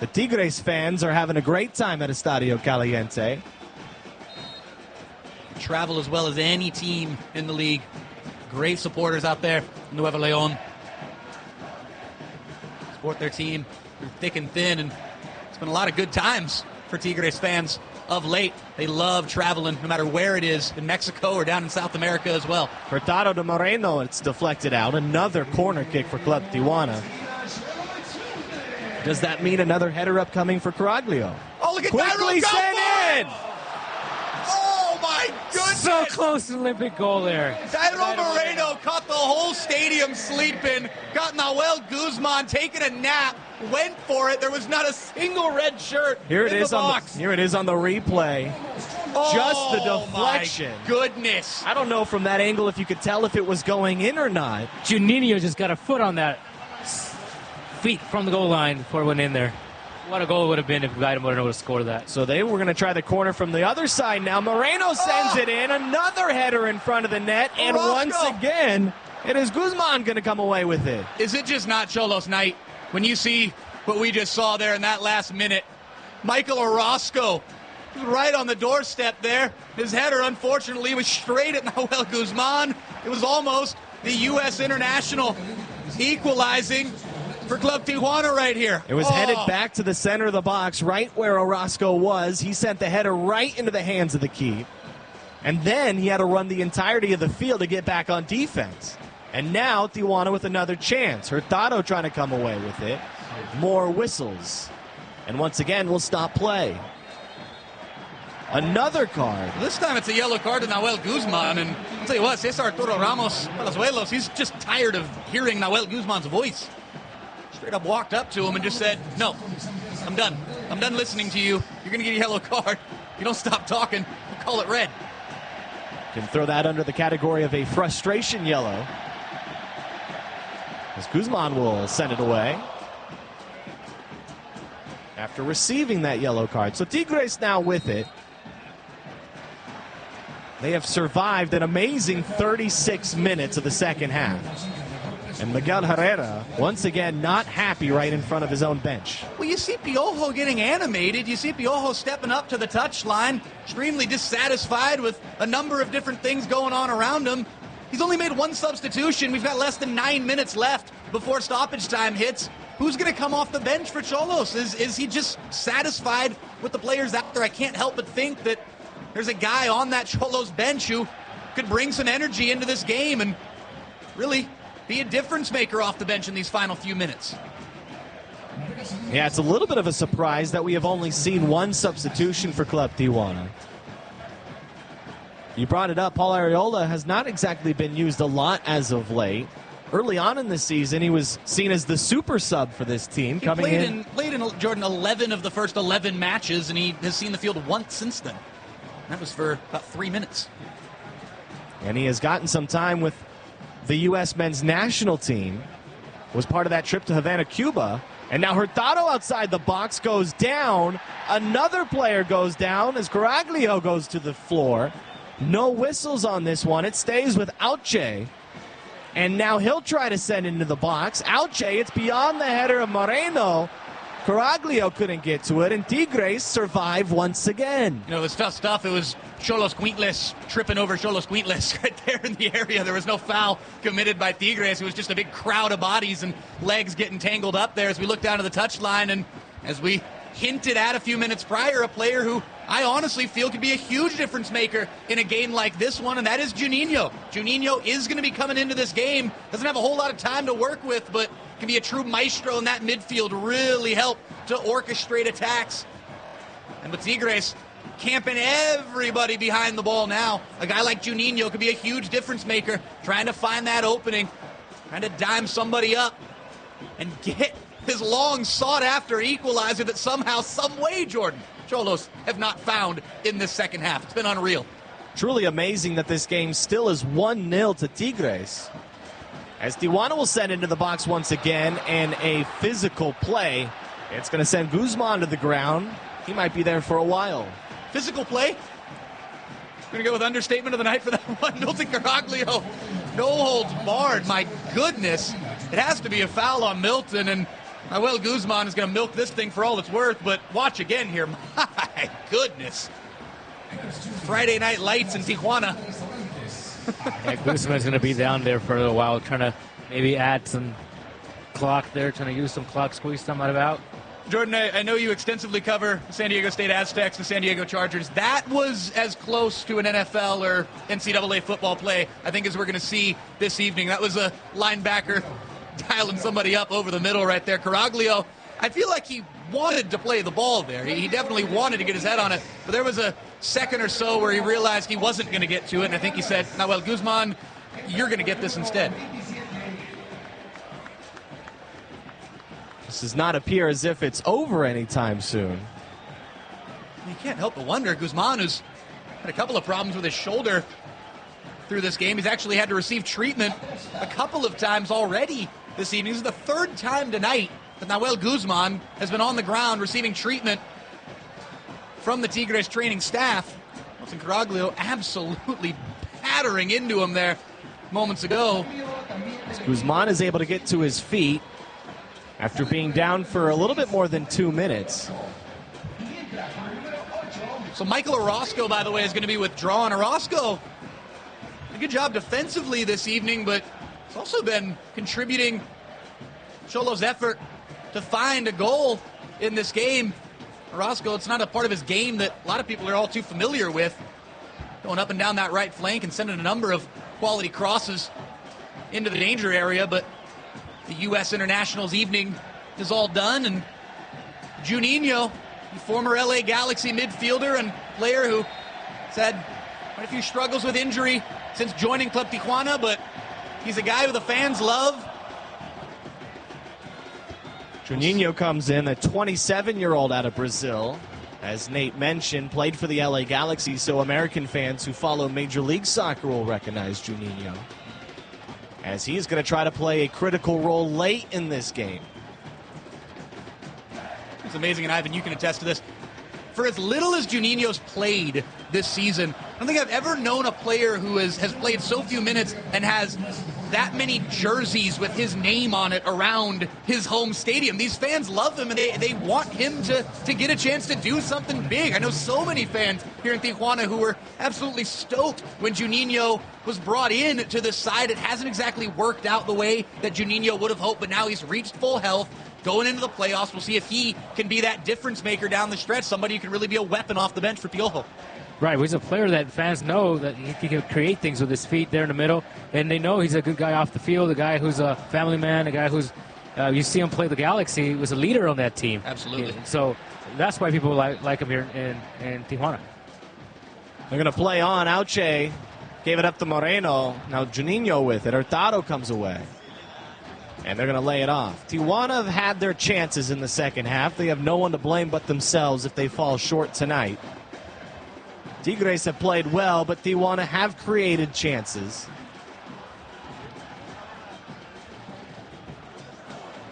The Tigres fans are having a great time at Estadio Caliente. Travel as well as any team in the league. Great supporters out there in Nuevo León. Support their team through thick and thin, and it's been a lot of good times for Tigres fans of late. They love traveling no matter where it is, in Mexico or down in South America as well. Hurtado de Moreno, it's deflected out. Another corner kick for Club Tijuana. Does that mean another header upcoming for Caraglio? Oh, look at Quickly sent in! Oh, my goodness! So close to the Olympic goal there. Dairo Moreno caught the whole stadium sleeping, got Nahuel Guzman taking a nap, went for it. There was not a single red shirt Here it in is the box. here it is on the replay. Just the deflection. My goodness. I don't know from that angle if you could tell if it was going in or not. Juninho just got a foot on that feet from the goal line before it went in there. What a goal it would have been if Dairo Moreno would have scored that. So they were going to try the corner from the other side now. Moreno sends it in. Another header in front of the net. And once again, it is Guzman going to come away with it. Is it just not Xolos night when you see what we just saw there in that last minute? Michael Orozco was right on the doorstep there. His header, unfortunately, was straight at Nahuel Guzman. It was almost the U.S. international equalizing for Club Tijuana right here. It was headed back to the center of the box, right where Orozco was. He sent the header right into the hands of the keeper. And then he had to run the entirety of the field to get back on defense. And now Tijuana with another chance. Hurtado trying to come away with it. More whistles. And once again, we'll stop play. Another card. This time it's a yellow card to Nahuel Guzman. And I'll tell you what, Cesar Arturo Ramos Palazuelos, he's just tired of hearing Nahuel Guzman's voice. Straight up walked up to him and just said, no, I'm done. I'm done listening to you. You're going to get a yellow card. You don't stop talking, we'll call it red. Can throw that under the category of a frustration yellow. As Guzman will send it away after receiving that yellow card. So Tigres now with it. They have survived an amazing 36 minutes of the second half. And Miguel Herrera, once again, not happy right in front of his own bench. Well, you see Piojo getting animated. You see Piojo stepping up to the touchline, extremely dissatisfied with a number of different things going on around him. He's only made one substitution. We've got less than 9 minutes left before stoppage time hits. Who's going to come off the bench for Xolos? Is he just satisfied with the players out there? I can't help but think that there's a guy on that Xolos bench who could bring some energy into this game and really be a difference maker off the bench in these final few minutes. Yeah, it's a little bit of a surprise that we have only seen one substitution for Club Tijuana. You brought it up, Paul Arriola has not exactly been used a lot as of late. Early on in the season, he was seen as the super sub for this team. He played in Jordan 11 of the first 11 matches, and he has seen the field once since then. That was for about 3 minutes. And he has gotten some time with the U.S. men's national team. Was part of that trip to Havana, Cuba. And now Hurtado outside the box goes down. Another player goes down as Caraglio goes to the floor. No whistles on this one. It stays with Auche. And now he'll try to send into the box. Auche, it's beyond the header of Moreno. Caraglio couldn't get to it, and Tigres survive once again. You know, it was tough stuff. It was Xolos Quintles tripping over Xolos Quintles right there in the area. There was no foul committed by Tigres. It was just a big crowd of bodies and legs getting tangled up there as we look down to the touchline. And as we hinted at a few minutes prior, a player who I honestly feel could be a huge difference maker in a game like this one, and that is Juninho. Juninho is going to be coming into this game. Doesn't have a whole lot of time to work with, but can be a true maestro in that midfield, really help to orchestrate attacks. And with Tigres camping everybody behind the ball now, a guy like Juninho could be a huge difference maker, trying to find that opening, trying to dime somebody up and get his long sought-after equalizer that somehow, some way, Jordan, Xolos have not found in this second half. It's been unreal. Truly amazing that this game still is 1-0 to Tigres. As Tijuana will send into the box once again, and a physical play. It's going to send Guzman to the ground. He might be there for a while. Physical play. We're going to go with understatement of the night for that one. Milton Caraglio, no holds barred. My goodness. It has to be a foul on Milton, and Nahuel Guzman is going to milk this thing for all it's worth, but watch again here. My goodness. Friday Night Lights in Tijuana. Yeah, Guzman's going to be down there for a little while, trying to maybe add some clock there, trying to use some clock, squeeze some out. Jordan, I know you extensively cover the San Diego State Aztecs and San Diego Chargers. That was as close to an NFL or NCAA football play, I think, as we're going to see this evening. That was a linebacker dialing somebody up over the middle right there. Caraglio, I feel like he wanted to play the ball there. He definitely wanted to get his head on it, but there was a second or so where he realized he wasn't going to get to it, and I think he said, Nahuel Guzman, you're going to get this instead. This does not appear as if it's over anytime soon. You can't help but wonder. Guzman, who's had a couple of problems with his shoulder through this game. He's actually had to receive treatment a couple of times already this evening. This is the third time tonight that Nahuel Guzman has been on the ground receiving treatment from the Tigres training staff. Milton Caraglio absolutely pattering into him there moments ago. Guzman is able to get to his feet after being down for a little bit more than 2 minutes. So Michael Orozco, by the way, is going to be withdrawn. Orozco, a good job defensively this evening, but he's also been contributing Xolos' effort to find a goal in this game. Orozco, it's not a part of his game that a lot of people are all too familiar with. Going up and down that right flank and sending a number of quality crosses into the danger area, but the U.S. Internationals evening is all done, and Juninho, the former LA Galaxy midfielder and player who has had quite a few struggles with injury since joining Club Tijuana, but he's a guy who the fans love. Juninho comes in, a 27-year-old out of Brazil. As Nate mentioned, played for the LA Galaxy, so American fans who follow Major League Soccer will recognize Juninho, as he is going to try to play a critical role late in this game. It's amazing, and Ivan, you can attest to this. For as little as Juninho's played this season, I don't think I've ever known a player who has played so few minutes and has that many jerseys with his name on it around his home stadium. These fans love him, and they want him to get a chance to do something big. I know so many fans here in Tijuana who were absolutely stoked when Juninho was brought in to this side. It hasn't exactly worked out the way that Juninho would have hoped, but now he's reached full health. Going into the playoffs, we'll see if he can be that difference maker down the stretch, somebody who can really be a weapon off the bench for Piojo. Right, he's a player that fans know that he can create things with his feet there in the middle, and they know he's a good guy off the field, a guy who's a family man, a guy who's, you see him play the Galaxy, he was a leader on that team. Absolutely. So that's why people like him here in Tijuana. They're going to play on. Auche gave it up to Moreno. Now Juninho with it. Hurtado comes away. And they're going to lay it off. Tijuana have had their chances in the second half. They have no one to blame but themselves if they fall short tonight. Tigres have played well, but Tijuana have created chances.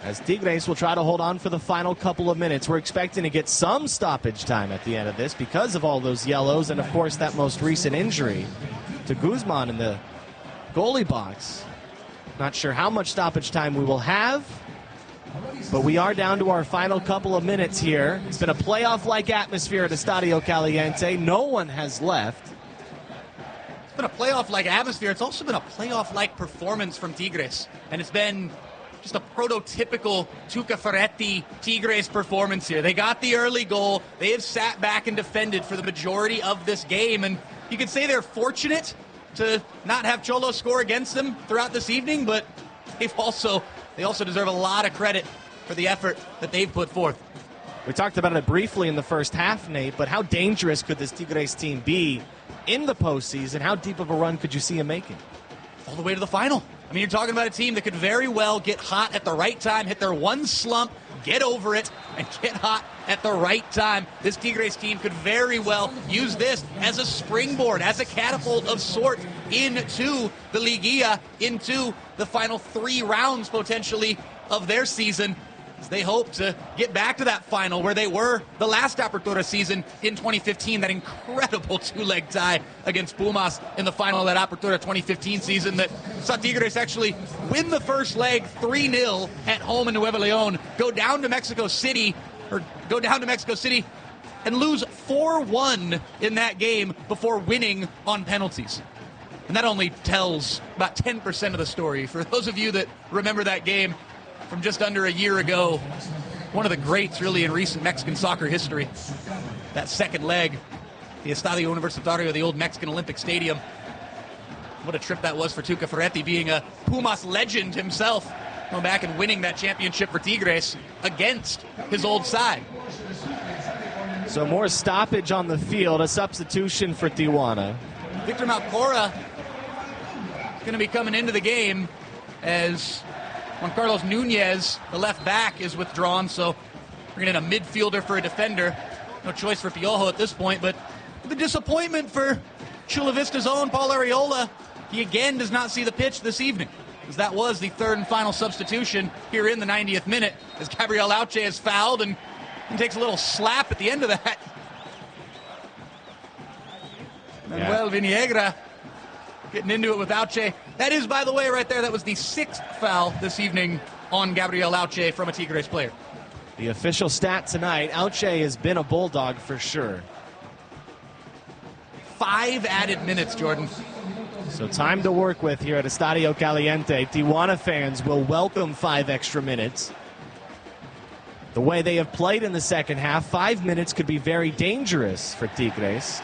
As Tigres will try to hold on for the final couple of minutes. We're expecting to get some stoppage time at the end of this because of all those yellows and, of course, that most recent injury to Guzman in the goalie box. Not sure how much stoppage time we will have, but we are down to our final couple of minutes here. It's been a playoff-like atmosphere at Estadio Caliente. No one has left. It's been a playoff-like atmosphere. It's also been a playoff-like performance from Tigres. And it's been just a prototypical Tuca Ferretti Tigres performance here. They got the early goal. They have sat back and defended for the majority of this game, and you could say they're fortunate to not have Cholo score against them throughout this evening, but they also deserve a lot of credit for the effort that they've put forth. We talked about it briefly in the first half, Nate, but how dangerous could this Tigres team be in the postseason? How deep of a run could you see them making? All the way to the final. I mean, you're talking about a team that could very well get hot at the right time, hit their one slump, get over it, and get hot at the right time. This Tigres team could very well use this as a springboard, as a catapult of sorts into the Liguilla, into the final 3 rounds potentially of their season, as they hope to get back to that final where they were the last Apertura season in 2015, that incredible 2-leg tie against Pumas in the final of that Apertura 2015 season that saw Tigres actually win the first leg 3-0 at home in Nuevo León, go down to Mexico City and lose 4-1 in that game before winning on penalties. And that only tells about 10% of the story. For those of you that remember that game from just under a year ago, one of the greats really in recent Mexican soccer history. That second leg, the Estadio Universitario, the old Mexican Olympic Stadium. What a trip that was for Tuca Ferretti, being a Pumas legend himself, going back and winning that championship for Tigres against his old side. So more stoppage on the field, a substitution for Tijuana. Victor Malcora is going to be coming into the game as Juan Carlos Nunez, the left back, is withdrawn, so bringing in a midfielder for a defender. No choice for Piojo at this point, but the disappointment for Chula Vista's own Paul Arriola, he again does not see the pitch this evening, as that was the third and final substitution here in the 90th minute, as Gabriel Auche is fouled and takes a little slap at the end of that. Manuel Viniegra getting into it with Auche. That is, by the way, right there, that was the 6th foul this evening on Gabriel Auche from a Tigres player. The official stat tonight, Auche has been a Bulldog for sure. 5 added minutes, Jordan. So time to work with here at Estadio Caliente. Tijuana fans will welcome 5 extra minutes. The way they have played in the second half, 5 minutes could be very dangerous for Tigres.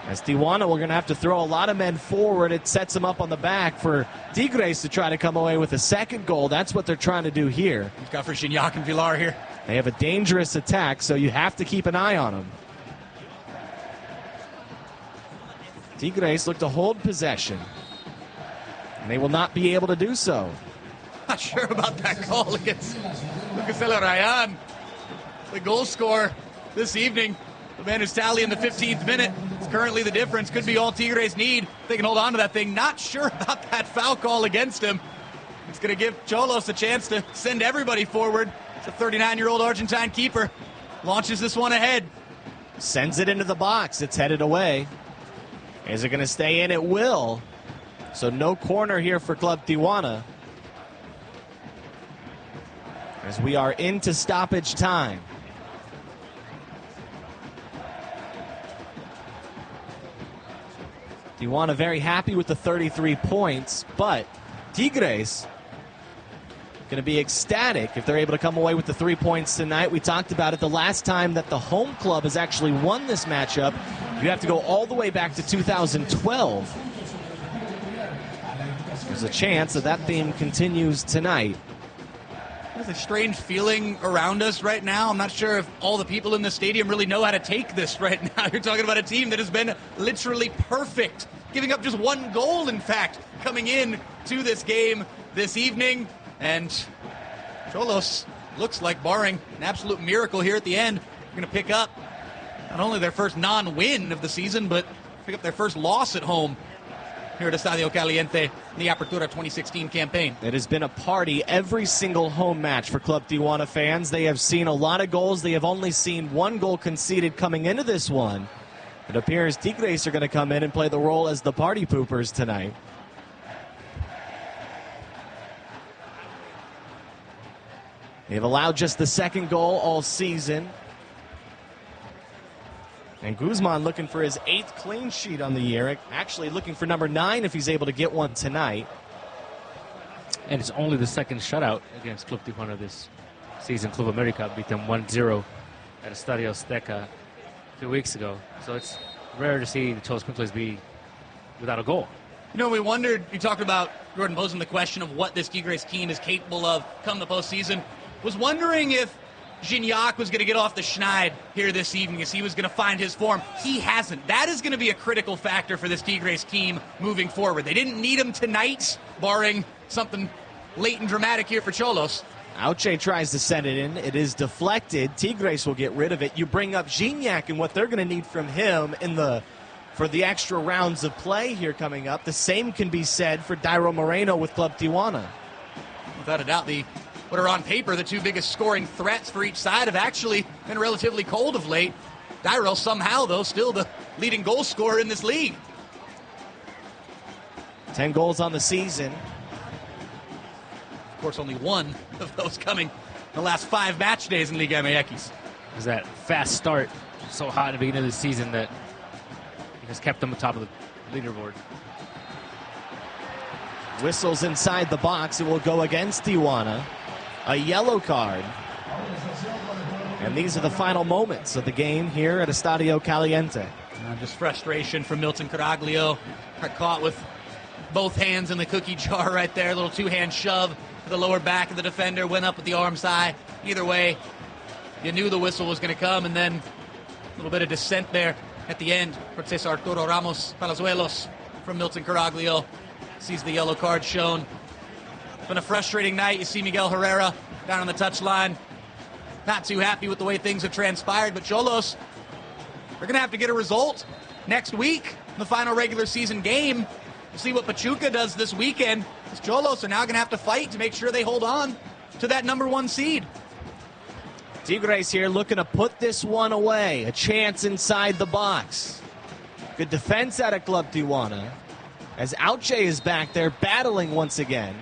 As Tijuana, we're going to have to throw a lot of men forward. It sets them up on the back for Tigres to try to come away with a second goal. That's what they're trying to do here. He's got for Gignac and Villar here. They have a dangerous attack, so you have to keep an eye on them. Tigres look to hold possession, and they will not be able to do so. Not sure about that goal against Lucas El Rayan, the goal scorer this evening. The man who's tallying the 15th minute. It's currently the difference. Could be all Tigres need. They can hold on to that thing. Not sure about that foul call against him. It's going to give Cholos a chance to send everybody forward. It's a 39-year-old Argentine keeper. Launches this one ahead. Sends it into the box. It's headed away. Is it going to stay in? It will. So no corner here for Club Tijuana, as we are into stoppage time. Tijuana very happy with the 33 points, but Tigres going to be ecstatic if they're able to come away with the 3 points tonight. We talked about it the last time that the home club has actually won this matchup. You have to go all the way back to 2012. There's a chance that theme continues tonight. There's a strange feeling around us right now. I'm not sure if all the people in the stadium really know how to take this right now. You're talking about a team that has been literally perfect, giving up just 1 goal, in fact, coming in to this game this evening. And Cholos looks like, barring an absolute miracle here at the end, they're going to pick up not only their first non-win of the season, but pick up their first loss at home here at Estadio Caliente in the Apertura 2016 campaign. It has been a party every single home match for Club Tijuana fans. They have seen a lot of goals. They have only seen 1 goal conceded coming into this one. It appears Tigres are going to come in and play the role as the party poopers tonight. They've allowed just the 2nd goal all season. And Guzman looking for his 8th clean sheet on the year. Actually looking for number 9 if he's able to get one tonight. And it's only the second shutout against Club Tijuana this season. Club America beat them 1-0 at Estadio Azteca 2 weeks ago. So it's rare to see the Cholos Quincles be without a goal. You know, we wondered, you talked about Jordan posing the question of what this Tigres team is capable of come the postseason. Was wondering if Gignac was going to get off the schneid here this evening, as he was going to find his form. He hasn't. That is going to be a critical factor for this Tigres team moving forward. They didn't need him tonight, barring something late and dramatic here for Cholos. Auche tries to send it in. It is deflected. Tigres will get rid of it. You bring up Gignac and what they're going to need from him for the extra rounds of play here coming up. The same can be said for Dairo Moreno with Club Tijuana. Without a doubt, what are on paper the two biggest scoring threats for each side have actually been relatively cold of late. Dairo somehow, though, still the leading goal scorer in this league. 10 goals on the season. Of course, only one of those coming in the last 5 match days in Liga MX. Is that fast start so hot at the beginning of the season that has kept them atop of the leaderboard. Whistles inside the box. It will go against Tijuana. A yellow card. And these are the final moments of the game here at Estadio Caliente. Just frustration from Milton Caraglio. Got caught with both hands in the cookie jar right there. A little two-hand shove to the lower back of the defender. Went up with the arms high. Either way, you knew the whistle was going to come. And then a little bit of dissent there at the end for Cesar Arturo Ramos Palazuelos from Milton Caraglio. Sees the yellow card shown. It's been a frustrating night. You see Miguel Herrera down on the touchline. Not too happy with the way things have transpired, but Cholos, they're going to have to get a result next week in the final regular season game. We'll see what Pachuca does this weekend. Because Cholos are now going to have to fight to make sure they hold on to that #1 seed. Tigres here looking to put this one away. A chance inside the box. Good defense out of Club Tijuana. As Auche is back there battling once again.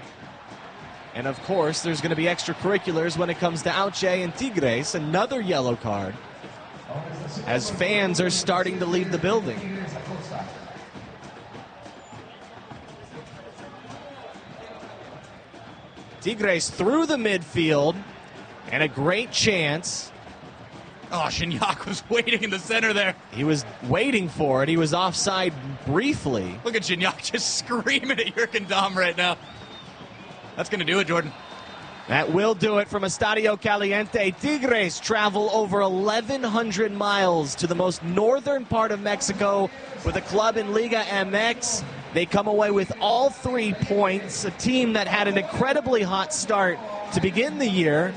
And of course, there's going to be extracurriculars when it comes to Auche and Tigres. Another yellow card. As fans are starting to leave the building. Tigres through the midfield. And a great chance. Oh, Gignac was waiting in the center there. He was waiting for it. He was offside briefly. Look at Gignac just screaming at Jürgen Damm right now. That's going to do it, Jordan. That will do it from Estadio Caliente. Tigres travel over 1,100 miles to the most northern part of Mexico with a club in Liga MX. They come away with all 3 points. A team that had an incredibly hot start to begin the year.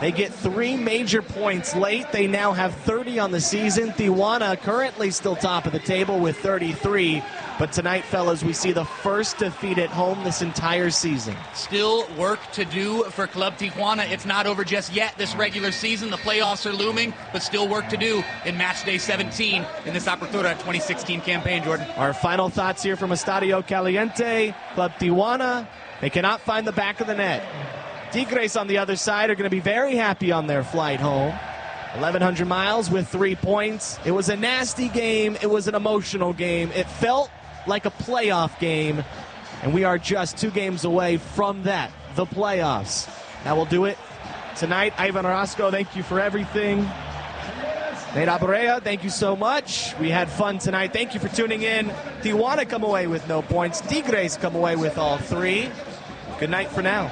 They get 3 major points late. They now have 30 on the season. Tijuana currently still top of the table with 33. But tonight, fellas, we see the first defeat at home this entire season. Still work to do for Club Tijuana. It's not over just yet this regular season. The playoffs are looming, but still work to do in match day 17 in this Apertura 2016 campaign, Jordan. Our final thoughts here from Estadio Caliente. Club Tijuana, they cannot find the back of the net. Tigres on the other side are going to be very happy on their flight home. 1,100 miles with 3 points. It was a nasty game. It was an emotional game. It felt like a playoff game, and we are just 2 games away from that, the playoffs. That will do it tonight. Ivan Orozco, thank you for everything. Nate Abarea, thank you so much. We had fun tonight. Thank you for tuning in. Tijuana come away with no points. Tigres come away with all 3. Good night for now.